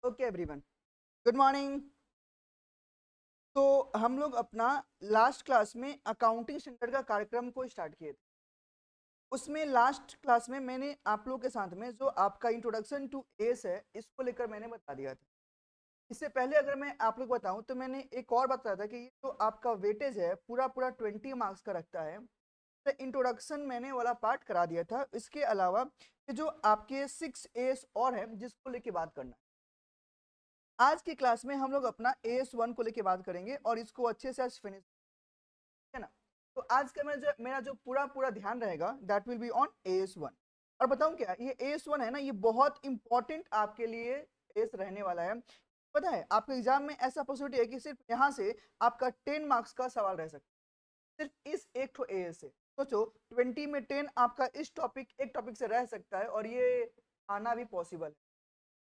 Okay everyone, good morning. तो हम लोग अपना लास्ट क्लास में अकाउंटिंग स्टैंडर्ड का कार्यक्रम को स्टार्ट किए थे। उसमें लास्ट क्लास में मैंने आप लोग के साथ में जो आपका इंट्रोडक्शन टू एस है इसको लेकर मैंने बता दिया था। इससे पहले अगर मैं आप लोग बताऊं तो मैंने एक और बताया था कि ये जो आपका वेटेज है पूरा पूरा 20 मार्क्स का रखता है। तो इंट्रोडक्शन मैंने वाला पार्ट करा दिया था। इसके अलावा ये जो आपके 6 एस और है जिसको लेके बात करना है। आज की क्लास में हम लोग अपना AS1 को लेके बात करेंगे और इसको अच्छे से आज फिनिश है ना। तो आज का मेरा जो पूरा पूरा ध्यान रहेगा that will be on AS1। और बताऊं क्या ये AS1 है ना, ये बहुत इंपॉर्टेंट आपके लिए एस रहने वाला है। पता है आपके एग्जाम में ऐसा पॉसिबिलिटी है कि सिर्फ यहाँ से आपका 10 मार्क्स का सवाल रह सकता है, सिर्फ इस एक ठो एस से। सोचो 20 में 10 आपका इस टॉपिक एक टॉपिक से रह सकता है और ये आना भी पॉसिबल है।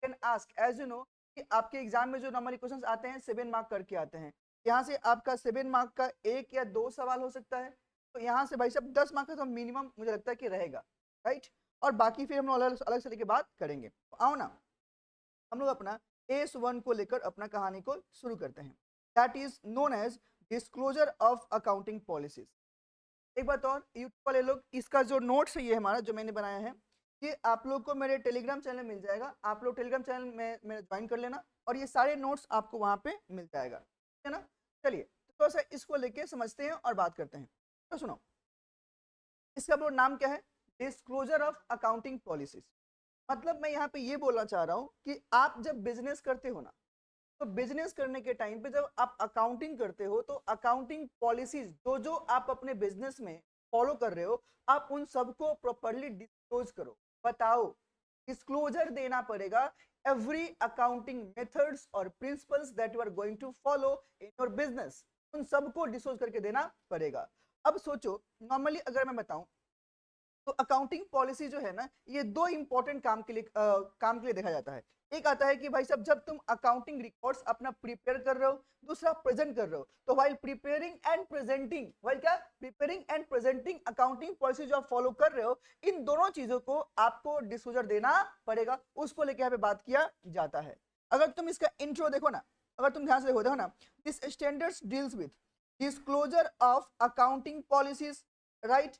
Can ask as you know कि आपके एग्जाम में जो नॉर्मली क्वेश्चंस आते हैं 7 मार्क करके आते हैं। यहाँ से आपका 7 मार्क का एक या दो सवाल हो सकता है। तो यहाँ से भाई साहब 10 मार्क का तो मिनिमम मुझे लगता है कि रहेगा, राइट। और बाकी फिर हम लोग अलग अलग से लेके बात करेंगे। तो आओ ना हम लोग अपना AS1 को लेकर अपना कहानी को शुरू करते हैं। That is known as disclosure of accounting policies. एक बात और यूट्यूब वाले लोग, इसका जो नोट्स है ये हमारा जो मैंने बनाया है ये आप लोग को मेरे टेलीग्राम चैनल में मिल जाएगा। आप लोग टेलीग्राम चैनल में मेरे ज्वाइन कर लेना और ये सारे नोट्स आपको वहाँ पे मिल जाएगा, ठीक है ना। चलिए तो थोड़ा सा इसको लेके समझते हैं और बात करते हैं। तो सुनो, इसका वो नाम क्या है, डिस्क्लोजर ऑफ अकाउंटिंग पॉलिसीज। मतलब मैं यहाँ पे ये बोलना चाह रहा हूँ कि आप जब बिजनेस करते हो ना, तो बिजनेस करने के टाइम पे जब आप अकाउंटिंग करते हो तो अकाउंटिंग पॉलिसीज जो जो आप अपने बिजनेस में फॉलो कर रहे हो आप उन सबको प्रॉपरली डिस्क्लोज करो, बताओ। डिस्क्लोजर देना पड़ेगा एवरी अकाउंटिंग मेथड्स और principles that you are going to follow in your business, उन सबको डिस्क्लोज करके देना पड़ेगा। अब सोचो नॉर्मली अगर मैं बताऊं तो अकाउंटिंग पॉलिसी जो है ना ये दो इंपॉर्टेंट काम के लिए देखा जाता है। एक आता है कि भाई साहब जब तुम अकाउंटिंग रिकॉर्ड्स अपना प्रिपेयर कर रहे हो, दूसरा प्रेजेंट कर रहे हो। तो while preparing and presenting, while क्या preparing and presenting accounting policy जो आप फॉलो कर रहे हो, इन दोनों चीजों को आपको डिस्क्लोजर देना पड़ेगा, उसको लेकर यहाँ पे बात किया जाता है। अगर तुम इसका इंट्रो देखो ना, अगर तुम ध्यान से देखो ना, this standards deals with disclosure of accounting policies, right,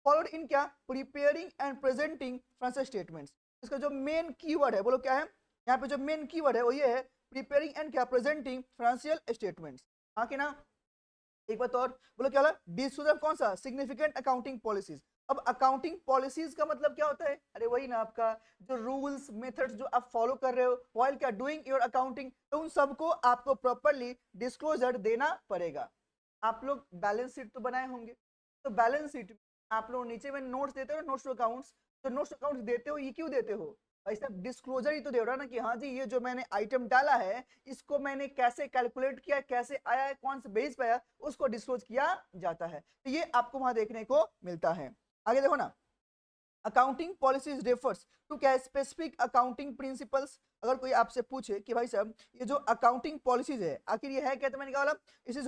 followed in क्या preparing and presenting financial statements. इसका जो मेन कीवर्ड है बोलो क्या है, यहाँ पे जो मेन कीवर्ड है वो ये है प्रिपेयरिंग एंड क्या प्रेजेंटिंग फाइनेंशियल स्टेटमेंट्स। हाँ कि ना। एक बात और बोलो क्या वाला डिस्क्लोजर कौन सा, सिग्निफिकेंट अकाउंटिंग पॉलिसीज। अब अकाउंटिंग पॉलिसीज का मतलब क्या होता है, अरे वही ना आपका जो रूल्स मेथड्स जो आप फॉलो कर रहे हो व्हाइल क्या डूइंग योर अकाउंटिंग, तो उन सबको आपको प्रॉपरली डिस्क्लोजर देना पड़ेगा। आप लोग बैलेंस शीट तो बनाए होंगे, तो बैलेंस शीट आप लोग नीचे में नोट्स देते हो, नोट्स अकाउंट्स, तो नोट्स अकाउंट्स देते हो ये क्यों देते हो भाई साहब, डिस्क्लोजर ही तो दे रहा ना कि हाँ जी ये जो मैंने आइटम डाला है इसको मैंने कैसे कैलकुलेट किया, कैसे आया है, कौन से बेस पे आया, उसको डिस्क्लोज किया जाता है। तो ये आपको वहां देखने को मिलता है। आगे देखो ना, अकाउंटिंग पॉलिसीज रेफर्स टू क्या स्पेसिफिक अकाउंटिंग प्रिंसिपल्स। अगर कोई आपसे पूछे कि भाई साहब ये जो अकाउंटिंग पॉलिसीज है आखिर ये है क्या, तो मैंने कहा this is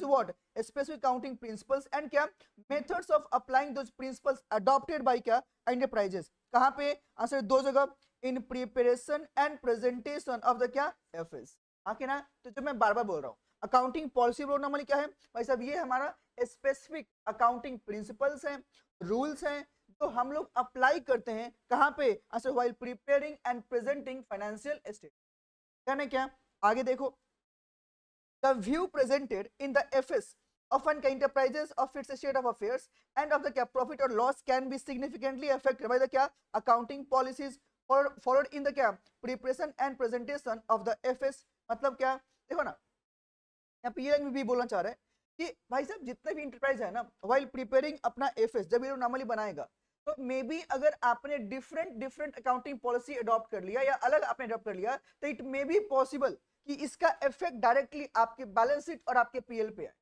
what specific accounting principles and क्या methods of applying those principles adopted by क्या एंटरप्राइजेस। कहां पे आंसर दो जगह, in preparation and presentation of the क्या एफएस। आखिर ना तो जो मैं बार बार बोल रहा हूँ अकाउंटिंग पॉलिसी नॉर्मली क्या है भाई साहब, ये हमारा स्पेसिफिक अकाउंटिंग प्रिंसिपल्स हैं, रूल्स हैं तो हम लोग अप्लाई करते हैं कहां पे, answer while preparing and presenting financial statement. है क्या। आगे देखो, the view presented in the FS of an enterprises of its state of affairs and of the क्या profit or loss can be significantly affected by the क्या accounting policies or followed in the क्या preparation and presentation of the FS। मतलब क्या देखो ना, यहाँ पे ये भी बोलना चाह रहे हैं कि भाई साहब जितने भी इंटरप्राइज है ना वाइल प्रिपेयरिंग अपना एफएस जब ये नॉर्मली बनाएगा तो मे बी अगर आपने different different accounting policy adopt कर लिया या अलग आपने अडॉप्ट कर लिया तो इट मे बी पॉसिबल कि इसका इफेक्ट डायरेक्टली आपके बैलेंस शीट और आपके पीएल पे आए।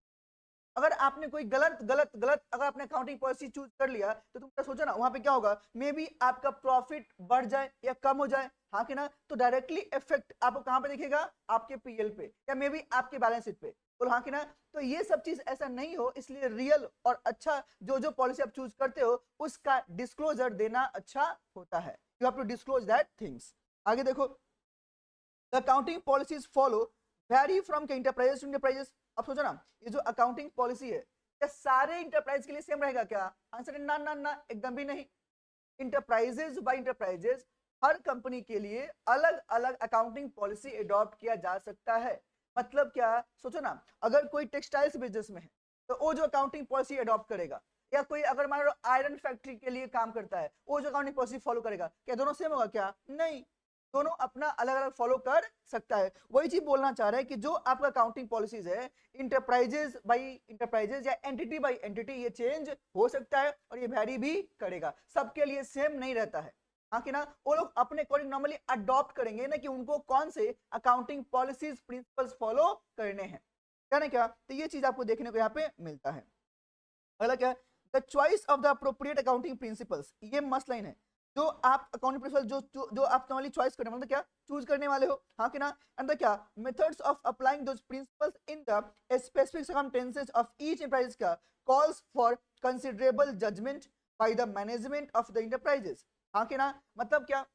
अगर आपने कोई गलत गलत गलत अगर आपने अकाउंटिंग पॉलिसी चूज कर लिया तो तुम सोचो ना वहां पे क्या होगा, मे बी आपका प्रॉफिट बढ़ जाए या कम हो जाए। हाँ कि ना, तो डायरेक्टली इफेक्ट आपको कहां पे दिखेगा, आपके पीएल पे या मे बी आपके बैलेंस शीट पे। बोलो हाँ कि ना। तो ये सब चीज ऐसा नहीं हो, इसलिए रियल और अच्छा जो जो पॉलिसी आप चूज करते हो उसका डिस्क्लोजर देना अच्छा होता है। You have to disclose that things. आगे देखो, the accounting policies follow vary from के इंटरप्राइजेस टू इंटरप्राइजेस। अब सोचो ना, ये जो अकाउंटिंग पॉलिसी है क्या सारे इंटरप्राइज के लिए सेम रहेगा क्या? आंसर है ना ना ना, एकदम भी नहीं। इंटरप्राइजेस बाय इंटरप्राइजेस हर कंपनी के लिए अलग अलग अकाउंटिंग पॉलिसी अडॉप्ट किया जा सकता है। मतलब क्या, सोचो ना, अगर कोई टेक्सटाइल्स बिजनेस में है तो वो जो अकाउंटिंग पॉलिसी अडॉप्ट करेगा, या कोई अगर मान लो आयरन फैक्ट्री के लिए काम करता है वो जो अकाउंटिंग पॉलिसी फॉलो करेगा, क्या दोनों सेम होगा क्या? नहीं, दोनों अपना अलग अलग फॉलो कर सकता है। वही चीज बोलना चाह रहा है कि जो आपका अकाउंटिंग पॉलिसीज है इंटरप्राइजेस बाई इंटरप्राइजेस या एंटिटी बाई एंटिटी ये चेंज हो सकता है और ये वैरी भी करेगा, सबके लिए सेम नहीं रहता है। हाँ कि ना, वो लोग अपने अकॉर्डिंग नॉर्मली अडॉप्ट करेंगे ना कि उनको कौन से अकाउंटिंग पॉलिसीज प्रिंसिपल्स फॉलो करने हैं, क्या ना क्या। तो ये चीज आपको देखने को यहाँ पे मिलता है। अगला क्या है, the choice of the appropriate accounting principles. ये मस्त लाइन है, जो आप अकाउंटिंग प्रिंसिपल जो आप नॉर्मली चॉइस करने मतलब क्या चूज करने वाले हो, हाँ कि ना। एंड द क्या methods of applying those principles in the specific circumstances of each enterprise का calls for considerable judgement by the management of the enterprises. हाँ कि ना, मतलब क्या,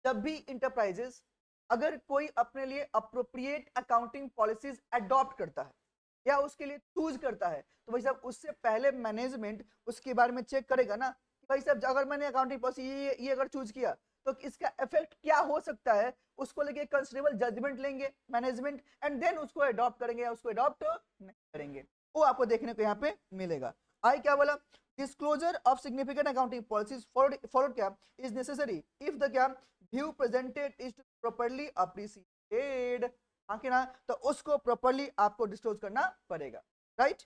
जब भी इंटरप्राइजेस अगर कोई अपने लिए अप्रोप्रिएट अकाउंटिंग पॉलिसीज अडॉप्ट करता है या उसके लिए चूज करता है, तो भाई साहब उससे पहले मैनेजमेंट उसके बारे में चेक करेगा ना कि भाई साहब अगर मैंने अकाउंटिंग पॉलिसी ये अगर चूज किया तो इसका इफेक्ट क्या हो सकता है, उसको लेके कंसिडरेबल जजमेंट लेंगे मैनेजमेंट, एंड देन उसको अडॉप्ट करेंगे या उसको अडॉप्ट नहीं करेंगे, वो आपको देखने को यहाँ पे मिलेगा। आई क्या बोला, disclosure of significant accounting policies followed क्या इज नेसेसरी इफ द क्या view presented is properly appreciated. हाँ कि ना, तो उसको प्रॉपर्ली आपको डिस्क्लोज करना पड़ेगा, राइट।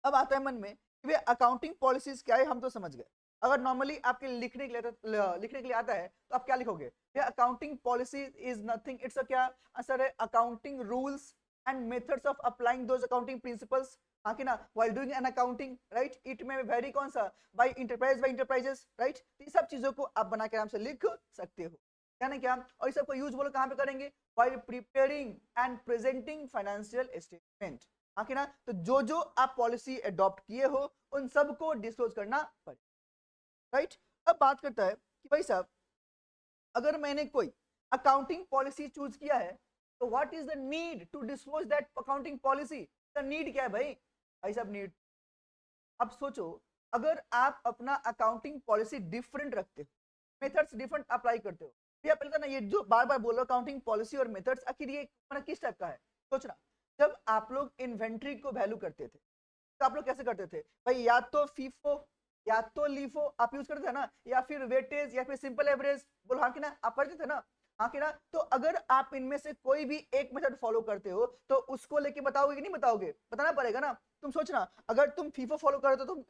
अब आता है मन में कि अकाउंटिंग पॉलिसीज क्या है, हम तो समझ गए। अगर नॉर्मली आपके लिखने के लिए आता है तो आप क्या लिखोगे, accounting policy is nothing, it's a क्या आंसर है, accounting rules and methods of applying those accounting principles. हाँ कि ना, while doing an accounting, right, it में वेरी कौन सा बाय इंटरप्राइजेस, राइट। इन सब चीजों को आप बना के आराम से लिख सकते हो, क्या नहीं क्या। और इस सबको यूज बोलो कहाँ पे करेंगे, while preparing and presenting financial statement. हाँ कि ना, तो जो जो आप पॉलिसी अडॉप्ट किए हो उन सबको डिस्क्लोज करना पड़े, राइट। अब बात करता है कि भाई साहब अगर मैंने कोई अकाउंटिंग पॉलिसी चूज किया है तो what is the need to disclose that accounting policy. The need क्या है भाई साहब नीड। अब सोचो, अगर आप अपना अकाउंटिंग पॉलिसी डिफरेंट रखते हो, मेथड्स डिफरेंट अप्लाई करते हो, भैया पहले ना ये जो बार बार बोल रहा हूं अकाउंटिंग पॉलिसी और मेथड्स, आखिर ये किस टाइप का है। सोचना, जब आप लोग इन्वेंट्री को वैल्यू करते थे तो आप लोग कैसे करते थे भाई, या तो फीफो या तो लीफो आप यूज करते थे ना, या फिर वेटेज या फिर सिंपल एवरेज, बोलो हाँ कि ना, आप करते थे ना, हाँ कि ना। तो अगर आप इनमें से कोई भी एक मेथड फॉलो करते हो तो उसको लेके बताओगे कि नहीं बताओगे, बताना पड़ेगा ना। तुम सोचना, अगर तुम फीफो फॉलो कर रहे हो तो तुम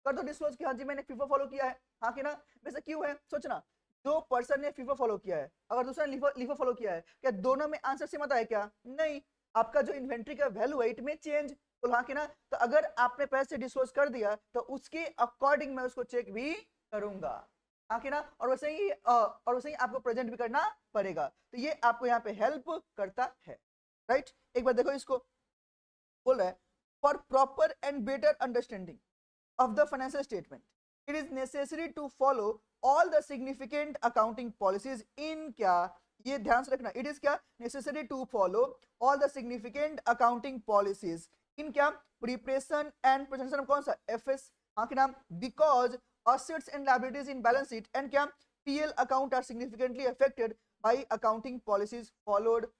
कर दो डिस्क्लोज कि हाँ जी मैंने फीफो फॉलो किया है, हाँ कि ना। वैसे क्यों है, सोचना, जो पर्सन ने फीफो फॉलो किया है अगर दूसरा ने लीफो फॉलो किया है, क्या दोनों में आंसर सेम आता है क्या? नहीं, आपका जो इन्वेंट्री का वैल्यू है इट में चेंज, तो हाँ कि ना। तो अगर आपने पहले से डिस्क्लोज कर दिया तो उसके अकॉर्डिंग मैं उसको चेक भी करूंगा, हाँ कि ना। और वैसे ही आपको प्रेजेंट भी करना पड़ेगा, तो ये आपको यहाँ पे हेल्प करता है, राइट। एक बार देखो इसको, बोल रहा है for proper and better understanding of the financial statement, it is necessary to follow all the significant accounting policies in क्या, ये ध्यान से रखना, it is क्या necessary to follow all the significant accounting policies in क्या preparation and presentation of कौन सा FS, हाँ कि नाम, because assets and liabilities in balance sheet and क्या PL account are significantly affected by accounting policies followed,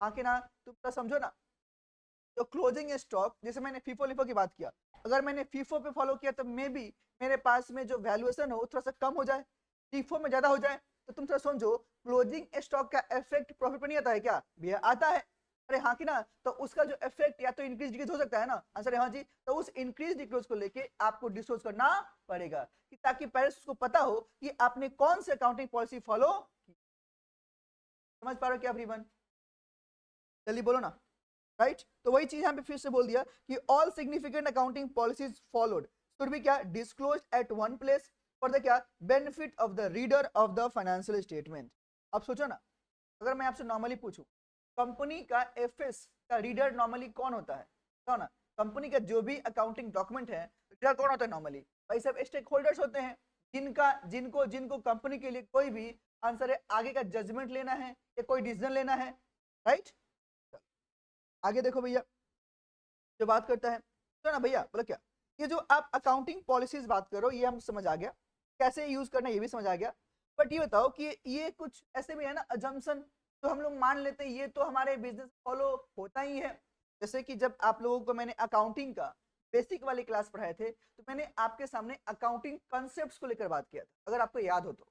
हाँ कि ना। तुम समझो ना, तो क्लोजिंग स्टॉक, जैसे मैंने फीफो लिफो की बात किया, अगर मैंने फीफो पे फॉलो किया तो मे बी मेरे पास में जो वैल्यूएशन हो थोड़ा सा कम हो जाए, फीफो में ज्यादा हो जाए, तो तुम थोड़ा समझो क्लोजिंग स्टॉक का इफेक्ट प्रॉफिट पर नहीं आता है क्या भैया, आता है। अरे हाँ कि ना, तो उसका जो इफेक्ट या तो इंक्रीज डिक्रीज हो सकता है ना, आंसर है हाँ जी। तो उस इंक्रीज डिक्रीज को लेके आपको डिस्क्लोज करना पड़ेगा कि ताकि पहले उसको पता हो कि आपने कौन से अकाउंटिंग पॉलिसी फॉलो की। समझ पा रहे हो क्या एवरीवन, जल्दी बोलो ना, राइट। तो वही चीज यहां पे फिर से बोल दिया कि all significant accounting policies followed should be क्या disclosed at one place for the क्या benefit of the reader of the financial statement. अब सोचो ना, अगर मैं आपसे नॉर्मली पूछूं कंपनी का एफएस का रीडर नॉर्मली कौन होता है, तो ना कंपनी का जो भी अकाउंटिंग डॉक्यूमेंट है रीडर कौन होता है नॉर्मली, भाई सब स्टेक होल्डर्स होते हैं, जिनको जिनको जिनको कंपनी के लिए कोई भी आंसर है आगे का जजमेंट लेना है या कोई डिसीजन लेना है, राइट। आगे देखो भैया, जो बात करता है तो ना भैया बोलो क्या, ये जो आप अकाउंटिंग पॉलिसीज बात करो ये हम समझ आ गया, कैसे यूज करना ये भी समझ आ गया, बट ये बताओ कि ये कुछ ऐसे भी है ना अजम्पशन तो हम लोग मान लेते हैं ये तो हमारे बिजनेस फॉलो होता ही है। जैसे कि जब आप लोगों को मैंने अकाउंटिंग का बेसिक वाली क्लास पढ़ाए थे तो मैंने आपके सामने अकाउंटिंग कॉन्सेप्ट्स को लेकर बात किया था, अगर आपको याद हो तो।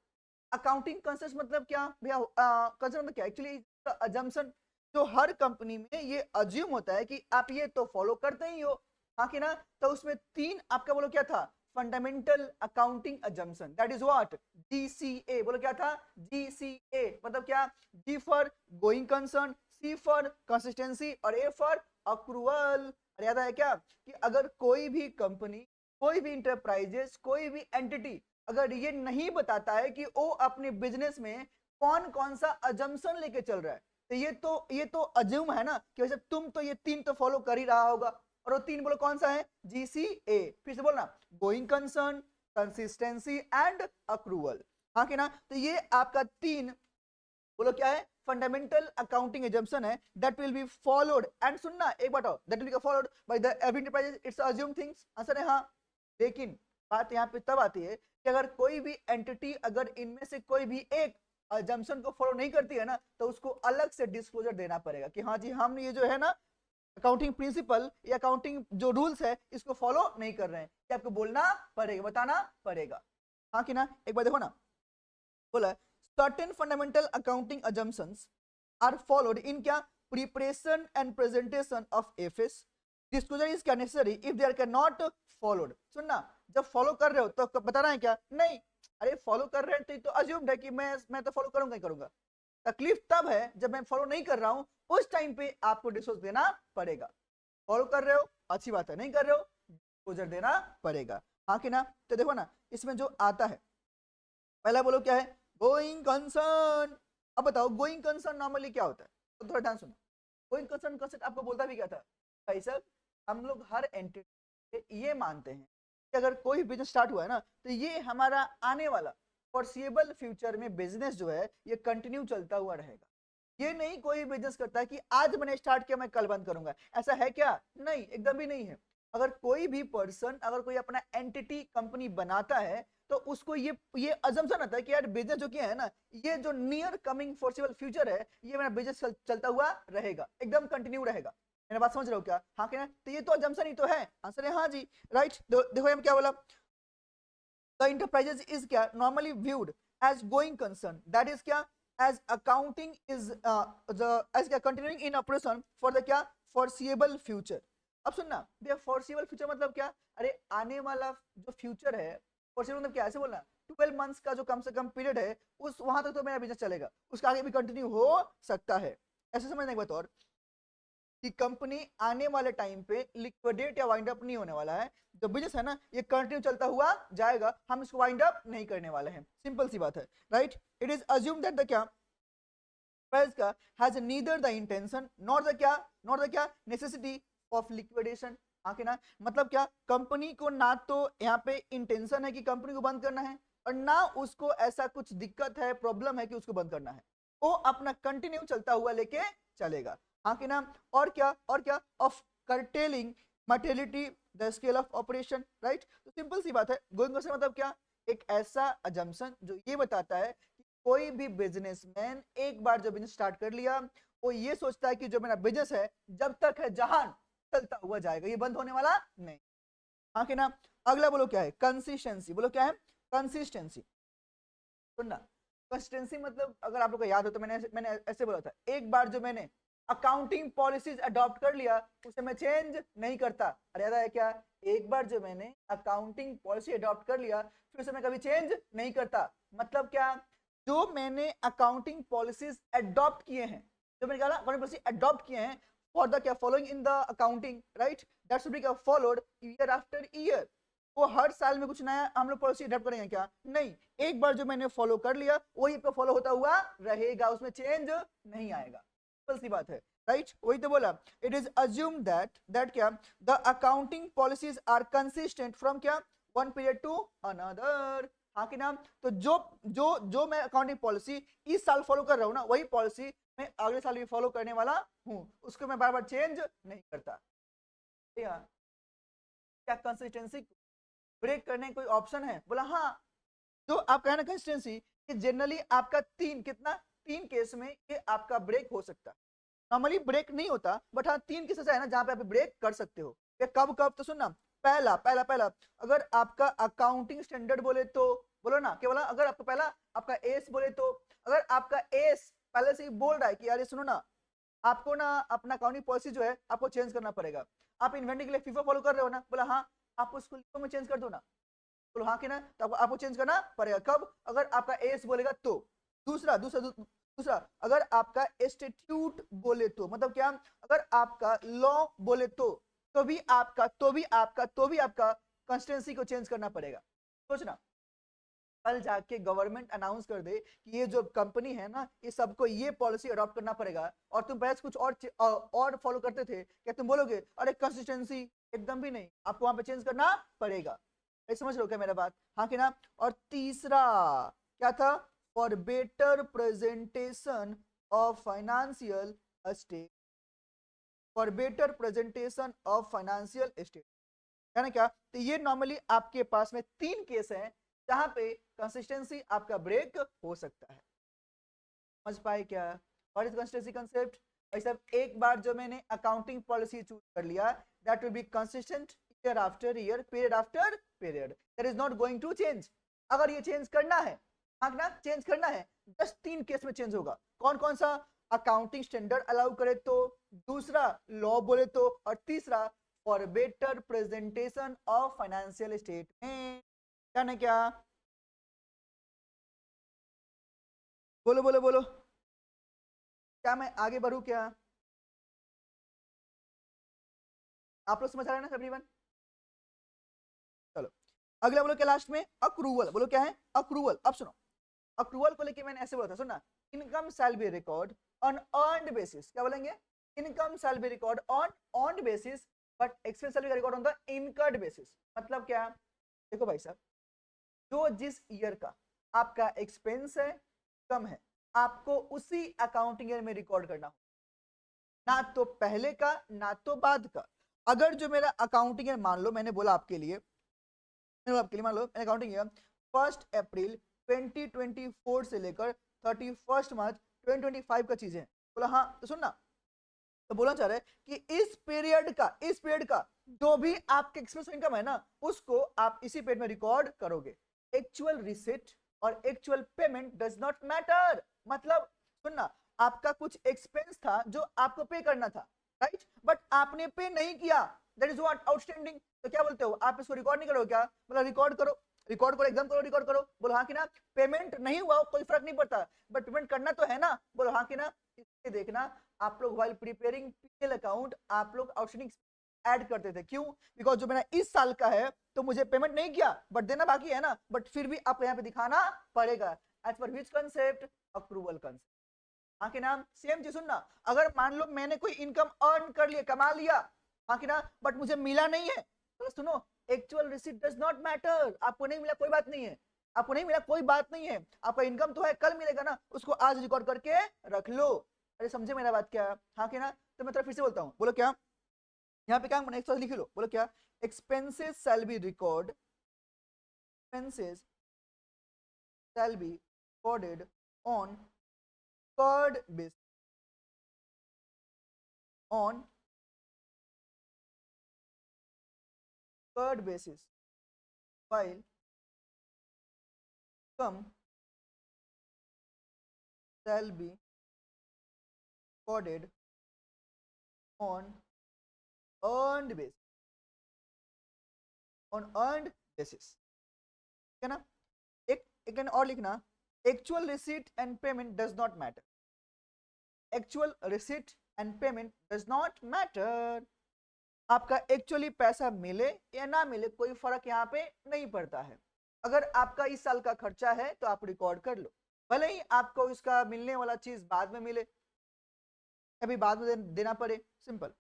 अकाउंटिंग कॉन्सेप्ट मतलब क्या भैया, कॉन्सेप्ट मतलब क्या एक्चुअली अजम्पशन जो हर कंपनी में ये अज्यूम होता है कि आप ये तो फॉलो करते ही हो, हाँ कि ना। तो उसमें तीन आपका बोलो क्या था, fundamental accounting assumption, that is what, GCA. बोलो क्या था, जीसीए मतलब क्या, G for going concern, C for consistency और ए फॉर अक्रूवल। याद है क्या कि अगर कोई भी कंपनी, कोई भी इंटरप्राइजेस, कोई भी एंटिटी अगर ये नहीं बताता है कि वो अपने बिजनेस में कौन कौन सा अजम्पशन लेके चल रहा है, तो ये तो अज्यूम है ना कि वैसे तुम तो ये तीन तो फॉलो कर ही रहा होगा। और वो तीन बोलो कौन सा है, जीसीए, फिर से बोलना, going concern, consistency and accrual, हाँ कि ना। तो ये आपका तीन बोलो क्या है, फंडामेंटल अकाउंटिंग एजम्पशन है, that will be followed. And सुनना एक बात और, that will be followed by the every enterprises, it's assume things, answer है हाँ। लेकिन बात यहाँ पे तब आती है कि अगर कोई भी एंटिटी अगर इनमें से कोई भी एक अजम्पशन को फॉलो नहीं करती है ना तो उसको अलग से डिस्क्लोजर देना पड़ेगा कि हाँ जी हम ये जो है ना अकाउंटिंग प्रिंसिपल या अकाउंटिंग जो रूल्स है इसको फॉलो नहीं कर रहे हैं, ये आपको बोलना पड़ेगा, बताना पड़ेगा, हाँ कि ना। एक बार देखो ना, बोला certain fundamental accounting assumptions are followed in क्या, preparation and presentation of FS, disclosure is क्या necessary if they are cannot followed। सुनना, जब फॉलो कर रहे हो तो बताना है क्या, नहीं, अरे फॉलो कर रहे हैं तो अज्यूम्ड है कि मैं तो फॉलो करूंगा ही करूंगा। तकलीफ तब है जब मैं फॉलो नहीं कर रहा हूं, उस टाइम पे आपको डिस्क्लोज देना पड़ेगा। फॉलो कर रहे हो अच्छी बात है, नहीं कर रहे हो डिस्क्लोजर देना पड़ेगा, हाँ कि ना। तो देखो ना इसमें जो आता है, पहला बोलो क्या है, गोइंग कंसर्न। अब बताओ गोइंग कंसर्न नॉर्मली क्या होता है, तो थोड़ा ध्यान सुनो। गोइंग कंसर्न कंसेप्ट आपको बोलता भी क्या था भाई साहब, हम लोग हर एंटिटी ये मानते हैं कि अगर कोई बिजनेस स्टार्ट हुआ है ना तो ये हमारा आने वाला फॉरसिएबल फ्यूचर में बिजनेस जो है ये कंटिन्यू चलता हुआ रहेगा। ये नहीं कोई बिजनेस करता है कि आज मैंने स्टार्ट किया मैं कल बंद करूंगा, ऐसा है क्या, नहीं, एकदम भी नहीं है। अगर कोई भी पर्सन अगर कोई अपना एंटिटी कंपनी बनाता है तो उसको ये अजम्पशन आता है कि यार बिजनेस जो किया है ना ये जो नियर कमिंग फोर्सिबल फ्यूचर है ये मेरा बिजनेस चलता हुआ रहेगा, एकदम कंटिन्यू रहेगा। मेरा बात समझ रहे हो क्या, हाँ क्या, तो ये तो अजम्पशन ही तो है, आंसर है हाँ जी, राइट। देखो हम क्या बोला, द इंटरप्राइजेस इज क्या, normally viewed as going concern, that is क्या, as accounting is the as क्या continuing in operation for the क्या foreseeable future। अब सुनना भैया foreseeable future मतलब क्या, अरे आने वाला जो फ्यूचर है, foreseeable मतलब क्या, ऐसे बोलना 12 मंथ्स का जो कम से कम पीरियड है उस वहां तक तो मेरा बिजनेस चलेगा, उसका आगे भी कंटिन्यू हो सकता है। ऐसे समझने की बात और कि कंपनी आने वाले टाइम पे लिक्विडेट या वाइंड अप नहीं होने वाला है, जो बिजनेस है ना ये कंटिन्यू चलता हुआ जाएगा, हम इसको वाइंड अप नहीं करने वाले हैं, सिंपल सी बात है, right. It is assume that the क्या का has neither the intention not the क्या नेसेसिटी ऑफ लिक्विडेशन, आके ना मतलब क्या, कंपनी को ना तो यहाँ पे इंटेंशन है कि कंपनी को बंद करना है और ना उसको ऐसा कुछ दिक्कत है, प्रॉब्लम है कि उसको बंद करना है, वो अपना कंटिन्यू चलता हुआ लेके चलेगा, हाँ कि ना। और क्या of curtailing materiality the scale of operation, right. तो सिंपल सी बात है, गोइंग कंसर्न मतलब क्या, एक ऐसा अजम्पशन जो ये बताता है कि कोई भी बिजनेसमैन एक बार जो बिजनेस स्टार्ट कर लिया वो ये सोचता है कि जो मेरा बिजनेस है जब तक है जहान चलता हुआ जाएगा, ये बंद होने वाला नहीं, हाँ कि ना। अगला बोलो क्या है, कंसिस्टेंसी, बोलो क्या है, कंसिस्टेंसी। सुनना, कंसिस्टेंसी मतलब अगर आप लोग को याद हो तो मैंने ऐसे बोला था, एक बार जो मैंने अकाउंटिंग पॉलिसीज अडॉप्ट कर लिया उसे मैं चेंज नहीं करता, अरे याद है क्या, एक बार जो मैंने अकाउंटिंग पॉलिसी अडॉप्ट कर लिया फिर उसे मैं कभी चेंज नहीं करता, मतलब क्या, जो मैंने अकाउंटिंग पॉलिसीज अडॉप्ट किए हैं, जो मैंने कहा अकाउंटिंग पॉलिसी अडॉप्ट किए हैं फॉर द क्या following in the accounting, right, that should be क्या फॉलोड ईयर आफ्टर ईयर। वो हर साल में कुछ नया हम लोग पॉलिसी अडॉप्ट करेंगे क्या, नहीं, एक बार जो मैंने फॉलो कर लिया वही पे फॉलो होता हुआ रहेगा, उसमें चेंज नहीं आएगा, सिंपल सी बात है, राइट। वही तो बोला, इट इज अज्यूम दैट क्या, the accounting policies are consistent from क्या वन पीरियड टू अनदर, हाँ कि ना? तो जो जो जो मैं अकाउंटिंग पॉलिसी इस साल फॉलो कर रहा हूँ ना, वही पॉलिसी मैं अगले साल भी फॉलो करने वाला हूँ, उसको मैं बार बार चेंज नहीं करता। क्या कंसिस्टेंसी ब्रेक करने कोई ऑप्शन है? बोला हाँ। तो आप कहना कंसिस्टेंसी कि जनरली आपका तीन केस में ये आपका ब्रेक हो सकता है। नॉर्मली ब्रेक नहीं होता, बट हाँ 3 केसेस है ना जहां पे आप ब्रेक कर सकते हो। ये कब कब? तो सुनना, पहला पहला पहला अगर आपका अकाउंटिंग स्टैंडर्ड बोले तो, बोलो ना, क्या बोला? अगर आपका पहला आपका एस बोले तो, अगर आपका एस पहले से ही बोल रहा है कि यार ये सुनो ना, आपको ना अपना अकाउंटिंग पॉलिसी जो है आपको चेंज करना पड़ेगा। आप इन्वेंटरी के लिए फीफा फॉलो कर रहे हो ना? बोला हाँ। आप उसको लिखो में चेंज कर दो ना। बोलो हाँ कि ना? तो आपको चेंज करना पड़ेगा। कब? अगर आपका एस बोलेगा तो। दूसरा दूसरा दूसरा अगर आपका इंस्टीट्यूट बोले तो, मतलब क्या? अगर आपका लॉ बोले तो भी आपका कंस्टिट्यूंसी को चेंज करना पड़ेगा। सोचना, कल जाके गवर्नमेंट अनाउंस कर दे कि ये जो कंपनी है ना, ये सबको ये पॉलिसी अडॉप्ट करना पड़ेगा, और तुम पहले कुछ और फॉलो करते थे, क्या तुम बोलोगे अरे कंसिस्टेंसी? एकदम भी नहीं, आपको वहां पे चेंज करना पड़ेगा। ये समझ रहे हो क्या मेरा बात? हाँ कि ना? और तीसरा क्या था? For better presentation of financial state, for better presentation of financial state, है ना? क्या? तो ये नॉर्मली आपके पास में 3 केस हैं जहां पे कंसिस्टेंसी आपका ब्रेक हो सकता है। समझ पाए क्या? और इस कंसिस्टेंसी कंसेप्ट भाई साहब, एक बार जो मैंने अकाउंटिंग पॉलिसी चूज कर लिया, that will be consistent year after year, period after period, that is not going to change. अगर ये चेंज करना है, हाँ ना, चेंज करना है, जस्ट 3 केस में चेंज होगा। कौन कौन सा? अकाउंटिंग स्टैंडर्ड अलाउ करे तो, दूसरा लॉ बोले तो, और तीसरा for better presentation of financial statement. क्या ना? क्या बोलो बोलो बोलो, क्या मैं आगे बढ़ू क्या? आप लोग समझ आ रहे हैं ना एवरीवन? चलो अगला बोलो क्या लास्ट में? अक्रूवल। बोलो क्या है? अक्रूवल। अब सुनो, अक्रूवल को लेके मैंने ऐसे बोला था, सुनना, income shall be record on earned basis. क्या बोलेंगे? Income shall be record on earned basis, but expense shall be record on the incurred basis. मतलब क्या? देखो भाई साहब, जो जिस ईयर का आपका एक्सपेंस है, कम है, आपको उसी अकाउंटिंग ईयर में रिकॉर्ड करना हो, ना तो पहले का ना तो बाद का। अगर जो मेरा अकाउंटिंग ईयर, मान लो मैंने बोला आपके लिए, मान लो अकाउंटिंग ईयर 1 अप्रैल 2024 से लेकर 31 मार्च 2025 का चीजें, बोला हाँ। तो सुनना, तो बोलना चाह रहे हैं कि इस पीरियड का जो भी आपके एक्सपेंस इनकम है ना, उसको आप इसी पीरियड में रिकॉर्ड करोगे। एक्चुअल रिसिट और actual payment does not matter. मतलब सुनना, आपका कुछ एक्सपेंस था जो आपको पे करना था, राइट, बट आपने पे नहीं किया, दैट इज व्हाट आउटस्टैंडिंग। तो क्या बोलते हो आप? इसको रिकॉर्ड नहीं करोगे क्या? मतलब रिकॉर्ड करो, रिकॉर्ड करो, एकदम करो, रिकॉर्ड करो। बोलो हाँ कि ना? पेमेंट नहीं हुआ कोई फर्क नहीं पड़ता, बट पेमेंट करना तो है ना। बोलो हाँ कि ना? इसलिए देखना, आप लोग वाइल प्रिपेयरिंग पीएल अकाउंट, आप लोग आउटस्टैंडिंग ऐड करते थे। क्यों? बिकॉज जो मेरा इस साल का है तो मुझे पेमेंट नहीं किया, बट देना बाकी है ना, बट फिर भी आपको यहाँ पे दिखाना पड़ेगा। एज पर विच कंसेप्ट? Approval concept. हाँ कि नाम? सेम चीज सुनना, अगर मान लो मैंने कोई इनकम अर्न कर लिया, कमा लिया, हाँ कि ना, बट मुझे मिला नहीं है, तो सुनो, actual receipt does not matter. आपको नहीं मिला कोई बात नहीं है, आपको नहीं मिला कोई बात नहीं है, आपका इनकम तो है, कल मिलेगा ना, उसको आज रिकॉर्ड करके रख लो। अरे समझे मेरा बात क्या? हाँ कि ना? तो मैं फिर से बोलता हूँ, बोलो क्या? यहाँ पे क्या एक लिख लो, बोलो क्या? Expenses shall be record, expenses shall be recorded on incurred basis, on incurred basis, while some shall be recorded on earned basis, on earned basis। ठीक है ना? एक और लिखना, actual receipt and payment does not matter, actual receipt and payment does not matter. आपका actually पैसा मिले या ना मिले कोई फर्क यहाँ पे नहीं पड़ता है। अगर आपका इस साल का खर्चा है तो आप रिकॉर्ड कर लो, भले ही आपको इसका मिलने वाला चीज बाद में मिले, अभी बाद में देना पड़े, सिंपल।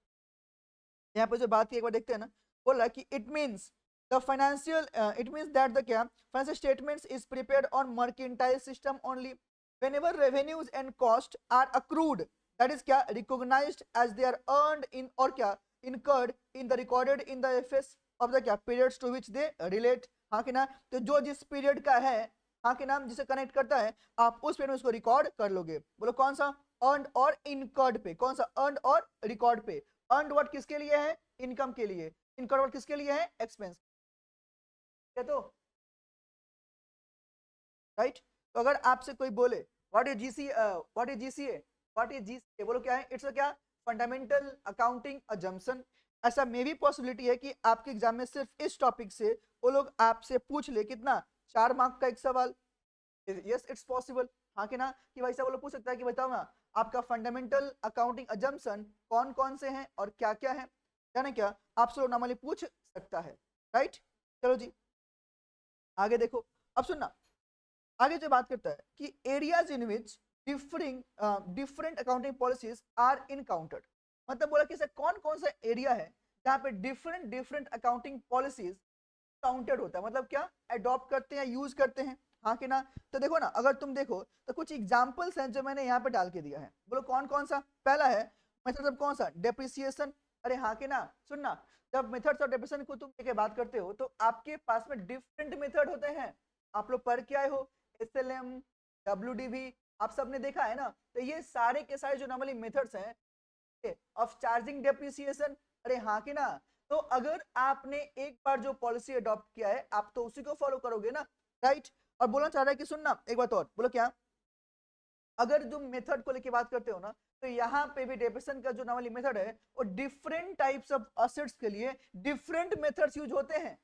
यहाँ पे जो बात की एक बार देखते हैं ना, बोला कि it means the financial it means that the क्या financial statements is prepared on mercantile system only whenever revenues and cost are accrued, that is क्या recognized as they are earned in और क्या incurred in the recorded in the FS of the क्या periods to which they relate. हाँ कि ना, तो जो जिस पीरियड का है, हाँ के नाम जिसे कनेक्ट करता है, आप उस पीरियड में उसको रिकॉर्ड कर लोगे. बोलो कौन सा? अर्नड और इनकर्ड पे. कौन सा? अर्नड और रिकॉर्ड पे. अर्नड वर्ड किसके लिए है? इनकम के लिए. इनकर्ड वर्ड किसके लिए है? एक्सपेंस. तो राइट. तो अगर आपसे कोई बोले what is GC, what is GCA, what is GCA, बोलो क्या है? इट्स क्या? Fundamental accounting assumption. ऐसा मे भी पॉसिबिलिटी है कि आपके एग्जाम में सिर्फ इस टॉपिक से वो लोग आपसे पूछ ले कितना 4 मार्क का एक सवाल. Yes it's possible. हाँ कि ना, कि भाई साहब वो लोग पूछ सकता है कि बताओ ना आपका फंडामेंटल अकाउंटिंग अजम्पशन कौन कौन से हैं और क्या क्या है, यानी क्या आपसे लोग नॉर्मली पूछ सकता है. राइट. चलो जी आगे देखो. अब सुनना, आगे जो बात करता है कि areas in which different accounting policies are encountered. मतलब बोला कि कौन कौन सा एरिया है जहाँ पे डिफरेंट अकाउंटिंग पॉलिसीज काउंटेड होता है, मतलब क्या अडॉप्ट करते हैं, यूज करते हैं. हाँ कि ना. तो देखो ना, अगर तुम देखो तो कुछ एग्जांपल्स हैं जो मैंने यहाँ पे डाल के दिया है. बोलो कौन कौन सा? पहला है मेथड कौन सा? डेप्रिसिएशन. अरे हाँ कि ना, सुनना, जब मेथड्स ऑफ डेप्रिसिएशन को तुम लेके बात करते हो तो आपके पास में डिफरेंट मेथड होते हैं. आप लोग पढ़ के आए हो SLM, WDV, आप सबने देखा है ना. तो ये सारे के सारे जो नॉर्मली मेथड्स हैं ऑफ चार्जिंग डेप्रिसिएशन. अरे हाँ कि ना. तो अगर आपने एक बार जो पॉलिसी अडॉप्ट किया है आप तो उसी को फॉलो करोगे ना. राइट. और बोलना चाह रहा है कि सुनना एक बात और, बोलो क्या, अगर जो मेथड को लेके बात करते हो ना तो यहाँ पे भी डेप्रिसिएशन का जो नॉर्मली मेथड है वो डिफरेंट टाइप्स ऑफ असेट्स के लिए डिफरेंट मेथड्स यूज होते हैं.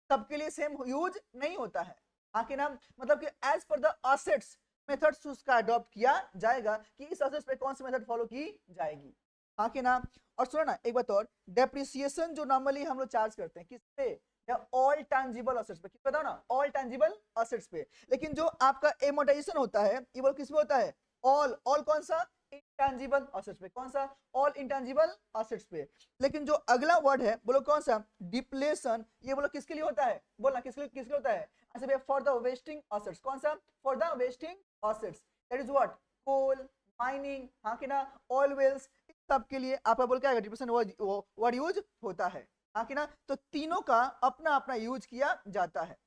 सबके लिए सेम यूज नहीं होता है. हाँ कि नाम, मतलब कि as per the assets methods उसका अडॉप्ट किया जाएगा कि इस असेट्स पे कौन सी मेथड फॉलो की जाएगी. हाँ कि ना. और सुनो ना एक बात और, डेप्रिसिएशन जो नॉर्मली हम लोग चार्ज करते हैं किस पे? या ऑल टैंजिबल असेट्स पे. किस बताओ ना? ऑल टैंजिबल असेट्स पे. लेकिन जो आपका एमोर्टाइजेशन होता है ये बोल किस पे होता है? ऑल. ऑल कौन सा? इंटैंजिबल असेट्स पे. कौन सा? ऑल इंटैंजिबल असेट्स पे. लेकिन जो अगला वर्ड है बोलो कौन सा? डिप्लेशन. ये बोलो किसके लिए होता है? बोलना किसके लिए होता है? अच्छा भैया फॉर द वेस्टिंग असेट्स. कौन सा? For the wasting assets. That is what? Coal, mining, हाँ कि ना, ऑयल वेल्स, सब के लिए आपका बोल क्या डिप्लेशन वर्ड यूज होता है. हाँ कि ना. तो तीनों का अपना अपना यूज किया जाता है.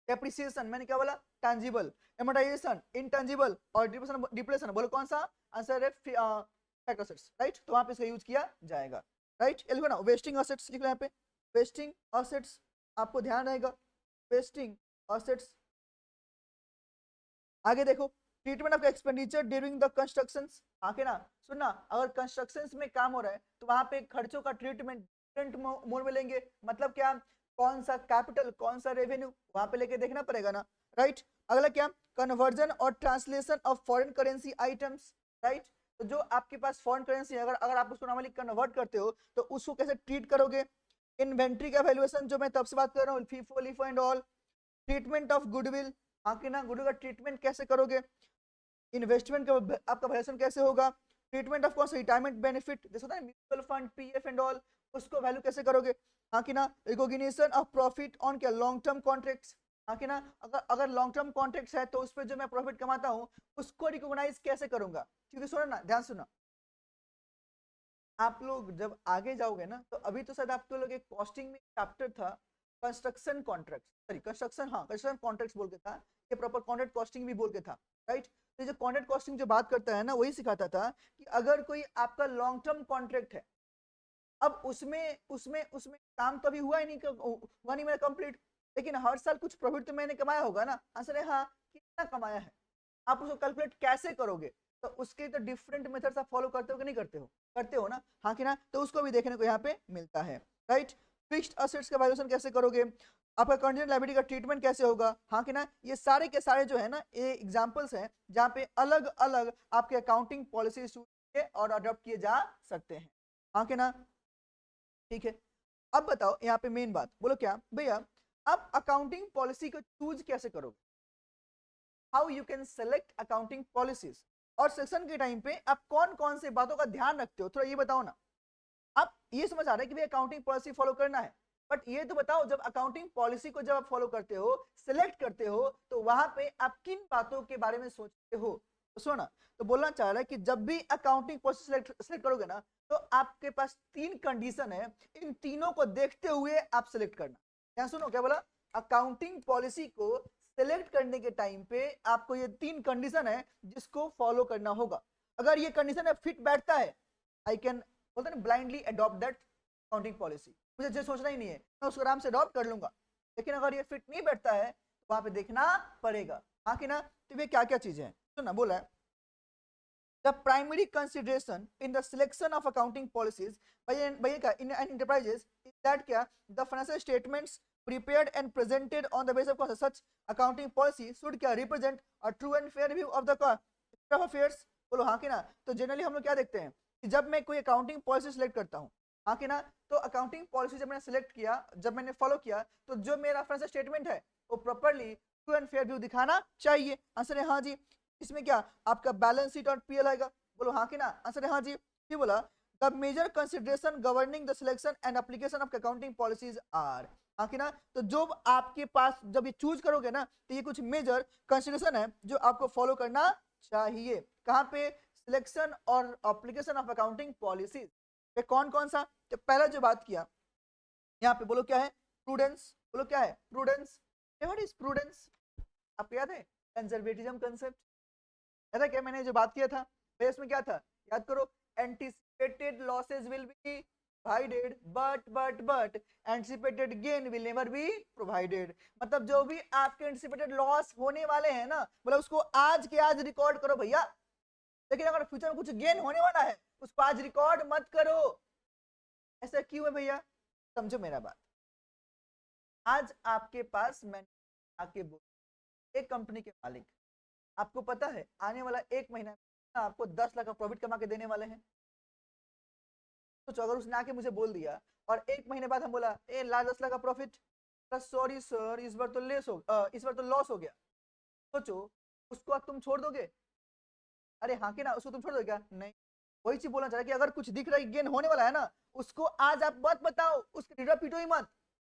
डेप्रिसिएशन मैंने क्या बोला? टैंजिबल. Amortisation intangible. और डिप्लेशन बोलो कौन सा? आंसर है फैक्ट असेट्स. राइट. तो वहां पे इसका यूज किया जाएगा. राइट. ये लिखो ना वेस्टिंग असेट्स लिख लो यहाँ पे. वेस्टिंग असेट्स आपको ध्यान रहेगा. Wasting assets. आगे देखो, treatment of expenditure during the construction. आके ना सुनना, अगर कंस्ट्रक्शन में काम हो रहा है तो वहां पे खर्चों का ट्रीटमेंट डिफरेंट मोड में लेंगे. मतलब क्या, कौन सा कैपिटल कौन सा रेवेन्यू वहां पे लेके देखना पड़ेगा ना. राइट. अगला क्या? कन्वर्जन और translation of foreign currency items. Right. तो जो आपके पास फॉरेन करेंसी अगर अगर आप उसको नॉर्मली कन्वर्ट करते हो तो उसको कैसे ट्रीट करोगे. इन्वेंट्री का वैल्यूएशन जो मैं तब से बात कर रहा हूँ, FIFO LIFO and all. Treatment of goodwill. हाँ कि ना, गुडविल का ट्रीटमेंट कैसे करोगे. इन्वेस्टमेंट का आपका वैल्यूएशन कैसे होगा. ट्रीटमेंट ऑफ कौन सा? रिटायरमेंट बेनिफिट जैसे होता है mutual fund, PF and all, उसको वैल्यू कैसे करोगे. हाँ कि ना. रिकॉग्निशन ऑफ प्रॉफिट ऑन क्या? Long term contracts. हाँ कि ना, अगर अगर लॉन्ग टर्म कॉन्ट्रैक्ट्स है तो उस पर जो मैं प्रॉफिट कमाता हूँ उसको रिकॉग्नाइज कैसे करूंगा. क्योंकि सुनो ना, ध्यान सुनो, आप लोग जब आगे जाओगे ना तो अभी तो शायद आपके लोग एक कॉस्टिंग में चैप्टर था कंस्ट्रक्शन कॉन्ट्रैक्ट, सॉरी कंस्ट्रक्शन, हाँ कंस्ट्रक्शन कॉन्ट्रैक्ट्स बोल के था. ये प्रॉपर कॉन्ट्रैक्ट कॉस्टिंग भी बोल के था. राइट. तो जो कॉन्ट्रैक्ट कॉस्टिंग जो बात करता है ना वही सिखाता था कि अगर कोई आपका लॉन्ग टर्म कॉन्ट्रैक्ट है, अब उसमें उसमें उसमें काम तो अभी हुआ ही नहीं, हुआ नहीं मेरा कंप्लीट, लेकिन हर साल कुछ प्रॉफिट तो मैंने कमाया होगा ना. आंसर है हाँ. कितना कमाया है, आप उसको कैलकुलेट कैसे करोगे. तो उसके तो डिफरेंट मेथड्स आप फॉलो करते हो कि नहीं करते हो. करते हो ना. हाँ कि ना. तो उसको भी देखने को यहाँ पे मिलता है. राइट. फिक्स्ड असेट्स का वैल्यूएशन कैसे करोगे, आपका कंटीजेंट लायबिलिटी का ट्रीटमेंट कैसे होगा. हाँ कि ना. ये सारे के सारे जो है ना ये एग्जांपल्स हैं जहाँ पे अलग अलग आपके अकाउंटिंग पॉलिसी और अडॉप्ट किए जा सकते हैं. हाँ कि ना. ठीक है. अब बताओ यहाँ पे मेन बात, बोलो क्या भैया, आप अकाउंटिंग पॉलिसी को चूज कैसे करोगे. How you can select accounting policies. और सिलेक्शन के टाइम पे आप कौन कौन से बातों का ध्यान रखते हो, थोड़ा ये बताओ ना. आप ये समझ आ रहा है कि भाई अकाउंटिंग पॉलिसी फॉलो करना है, बट ये तो बताओ, जब अकाउंटिंग पॉलिसी को जब आप फॉलो करते हो, सिलेक्ट करते हो, तो वहां पे आप किन बातों के बारे में सोचते हो? तो सुनो ना, तो बोलना चाह रहा है कि जब भी अकाउंटिंग पॉलिसी सिलेक्ट करोगे ना, तो आपके पास 3 कंडीशन है, इन तीनों को देखते हुए आप सिलेक्ट करना। यहाँ सुनो क्या बोला, अकाउंटिंग पॉलिसी को सिलेक्ट करने के टाइम पे आपको ये 3 कंडीशन है जिसको फॉलो करना होगा। अगर ये कंडीशन फिट बैठता है, आई कैन बोलते हैं blindly adopt that accounting policy, मुझे जो सोचना ही नहीं है, मैं उसको आराम से अडॉप्ट कर लूंगा। लेकिन अगर ये फिट नहीं बैठता है तो वहां पे देखना पड़ेगा, हाँ कि ना। तो ये क्या क्या चीजें हैं, तो ना बोला है, the primary consideration in the selection of accounting policies in enterprises is that क्या the financial statements prepared and presented on the basis of such accounting policy should क्या represent a true and fair view of the of affairs। बोलो हाँ कि ना। तो generally हम लोग क्या देखते हैं कि जब मैं कोई अकाउंटिंग पॉलिसी सिलेक्ट करता हूँ, हाँ कि ना, तो अकाउंटिंग पॉलिसी जब मैंने सिलेक्ट किया, जब मैंने फॉलो किया, तो जो मेरा फाइनेंशियल स्टेटमेंट है वो properly true and fair view दिखाना चाहिए। आंसर है हाँ जी। इसमें क्या आपका बैलेंस शीट और पीएल आएगा? बोलो हाँ कि ना। आंसर है हाँ जी। ये बोला the major consideration governing the selection and application of accounting policies are, हाँ कि ना। तो जो आपके पास जब ये चूज करोगे ना, तो ये कुछ मेजर कंसिडरेशन है जो आपको फॉलो करना चाहिए। कहाँ पे? सिलेक्शन और एप्लीकेशन ऑफ अकाउंटिंग पॉलिसीज पे कौन कौन सा? तो पहला जो बात किया यहाँ पे, बोलो क्या है? प्रूडेंस। बोलो क्या है? प्रूडेंस। What is prudence? आपको याद है? कंजर्वेटिज्म कंसेप्ट, याद है क्या मैंने जो बात किया था भैया? इसमें क्या था, याद करो। Anticipated losses will be provided but anticipated gain will never be provided. मतलब जो भी आपके एंटिसिपेटेड लॉस होने वाले हैं ना, मतलब उसको आज के आज रिकॉर्ड करो भैया, लेकिन अगर फ्यूचर में कुछ गेन होने वाला है उसको आज रिकॉर्ड मत करो। ऐसा क्यों है भैया? समझो मेरा बात। आज आपके पास मैं आके बोल, एक कंपनी के मालिक, आपको पता है आने वाला 1 महीना में आपको 10 लाख का प्रॉफिट कमा के देने वाले हैं। तो अगर उसने आके मुझे बोल दिया और 1 महीने बाद हम बोला ए ला 10 लाख का प्रॉफिट, सॉरी सर इस बार तो इस बार तो लॉस हो गया, सोचो उसको तुम छोड़ दोगे? अरे हाँ कि ना, उसको तुम छोड़ दोगे क्या? नहीं। वही चीज बोलना चाह रहा कि अगर कुछ दिख रहा है गेन होने वाला है ना, उसको आज आप मत बताओ, उसके डिडा पीटो ही मत,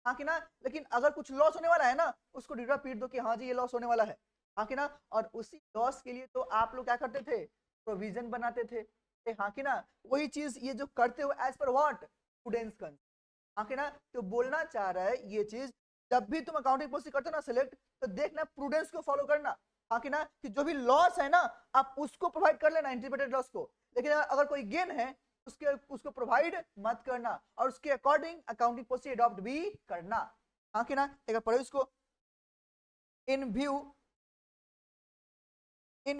हाँ कि ना। लेकिन अगर कुछ लॉस होने वाला है ना, उसको डिडा पीट दो कि हाँ जी ये लॉस होने वाला है, हाँ कि ना। और उसी लॉस के लिए तो आप लोग क्या करते थे? प्रोविजन बनाते थे, हाँ कि ना। वही चीज ये जो करते हो as per what? Prudence concept, हाँ कि ना। तो बोलना चाह रहा है ये चीज, जब भी तुम अकाउंटिंग पॉलिसी करते हो ना सिलेक्ट, तो देखना प्रूडेंस को फॉलो करना, हाँ कि ना, कि जो भी लॉस है ना आप उसको प्रोवाइड कर लेना, एंटीसिपेटेड लॉस को। लेकिन अगर कोई गेन है उसको प्रोवाइड मत करना, और उसके अकॉर्डिंग अकाउंटिंग पॉलिसी अडॉप्ट भी करना, हाँ कि ना। एक बार पढ़ो इसको। इन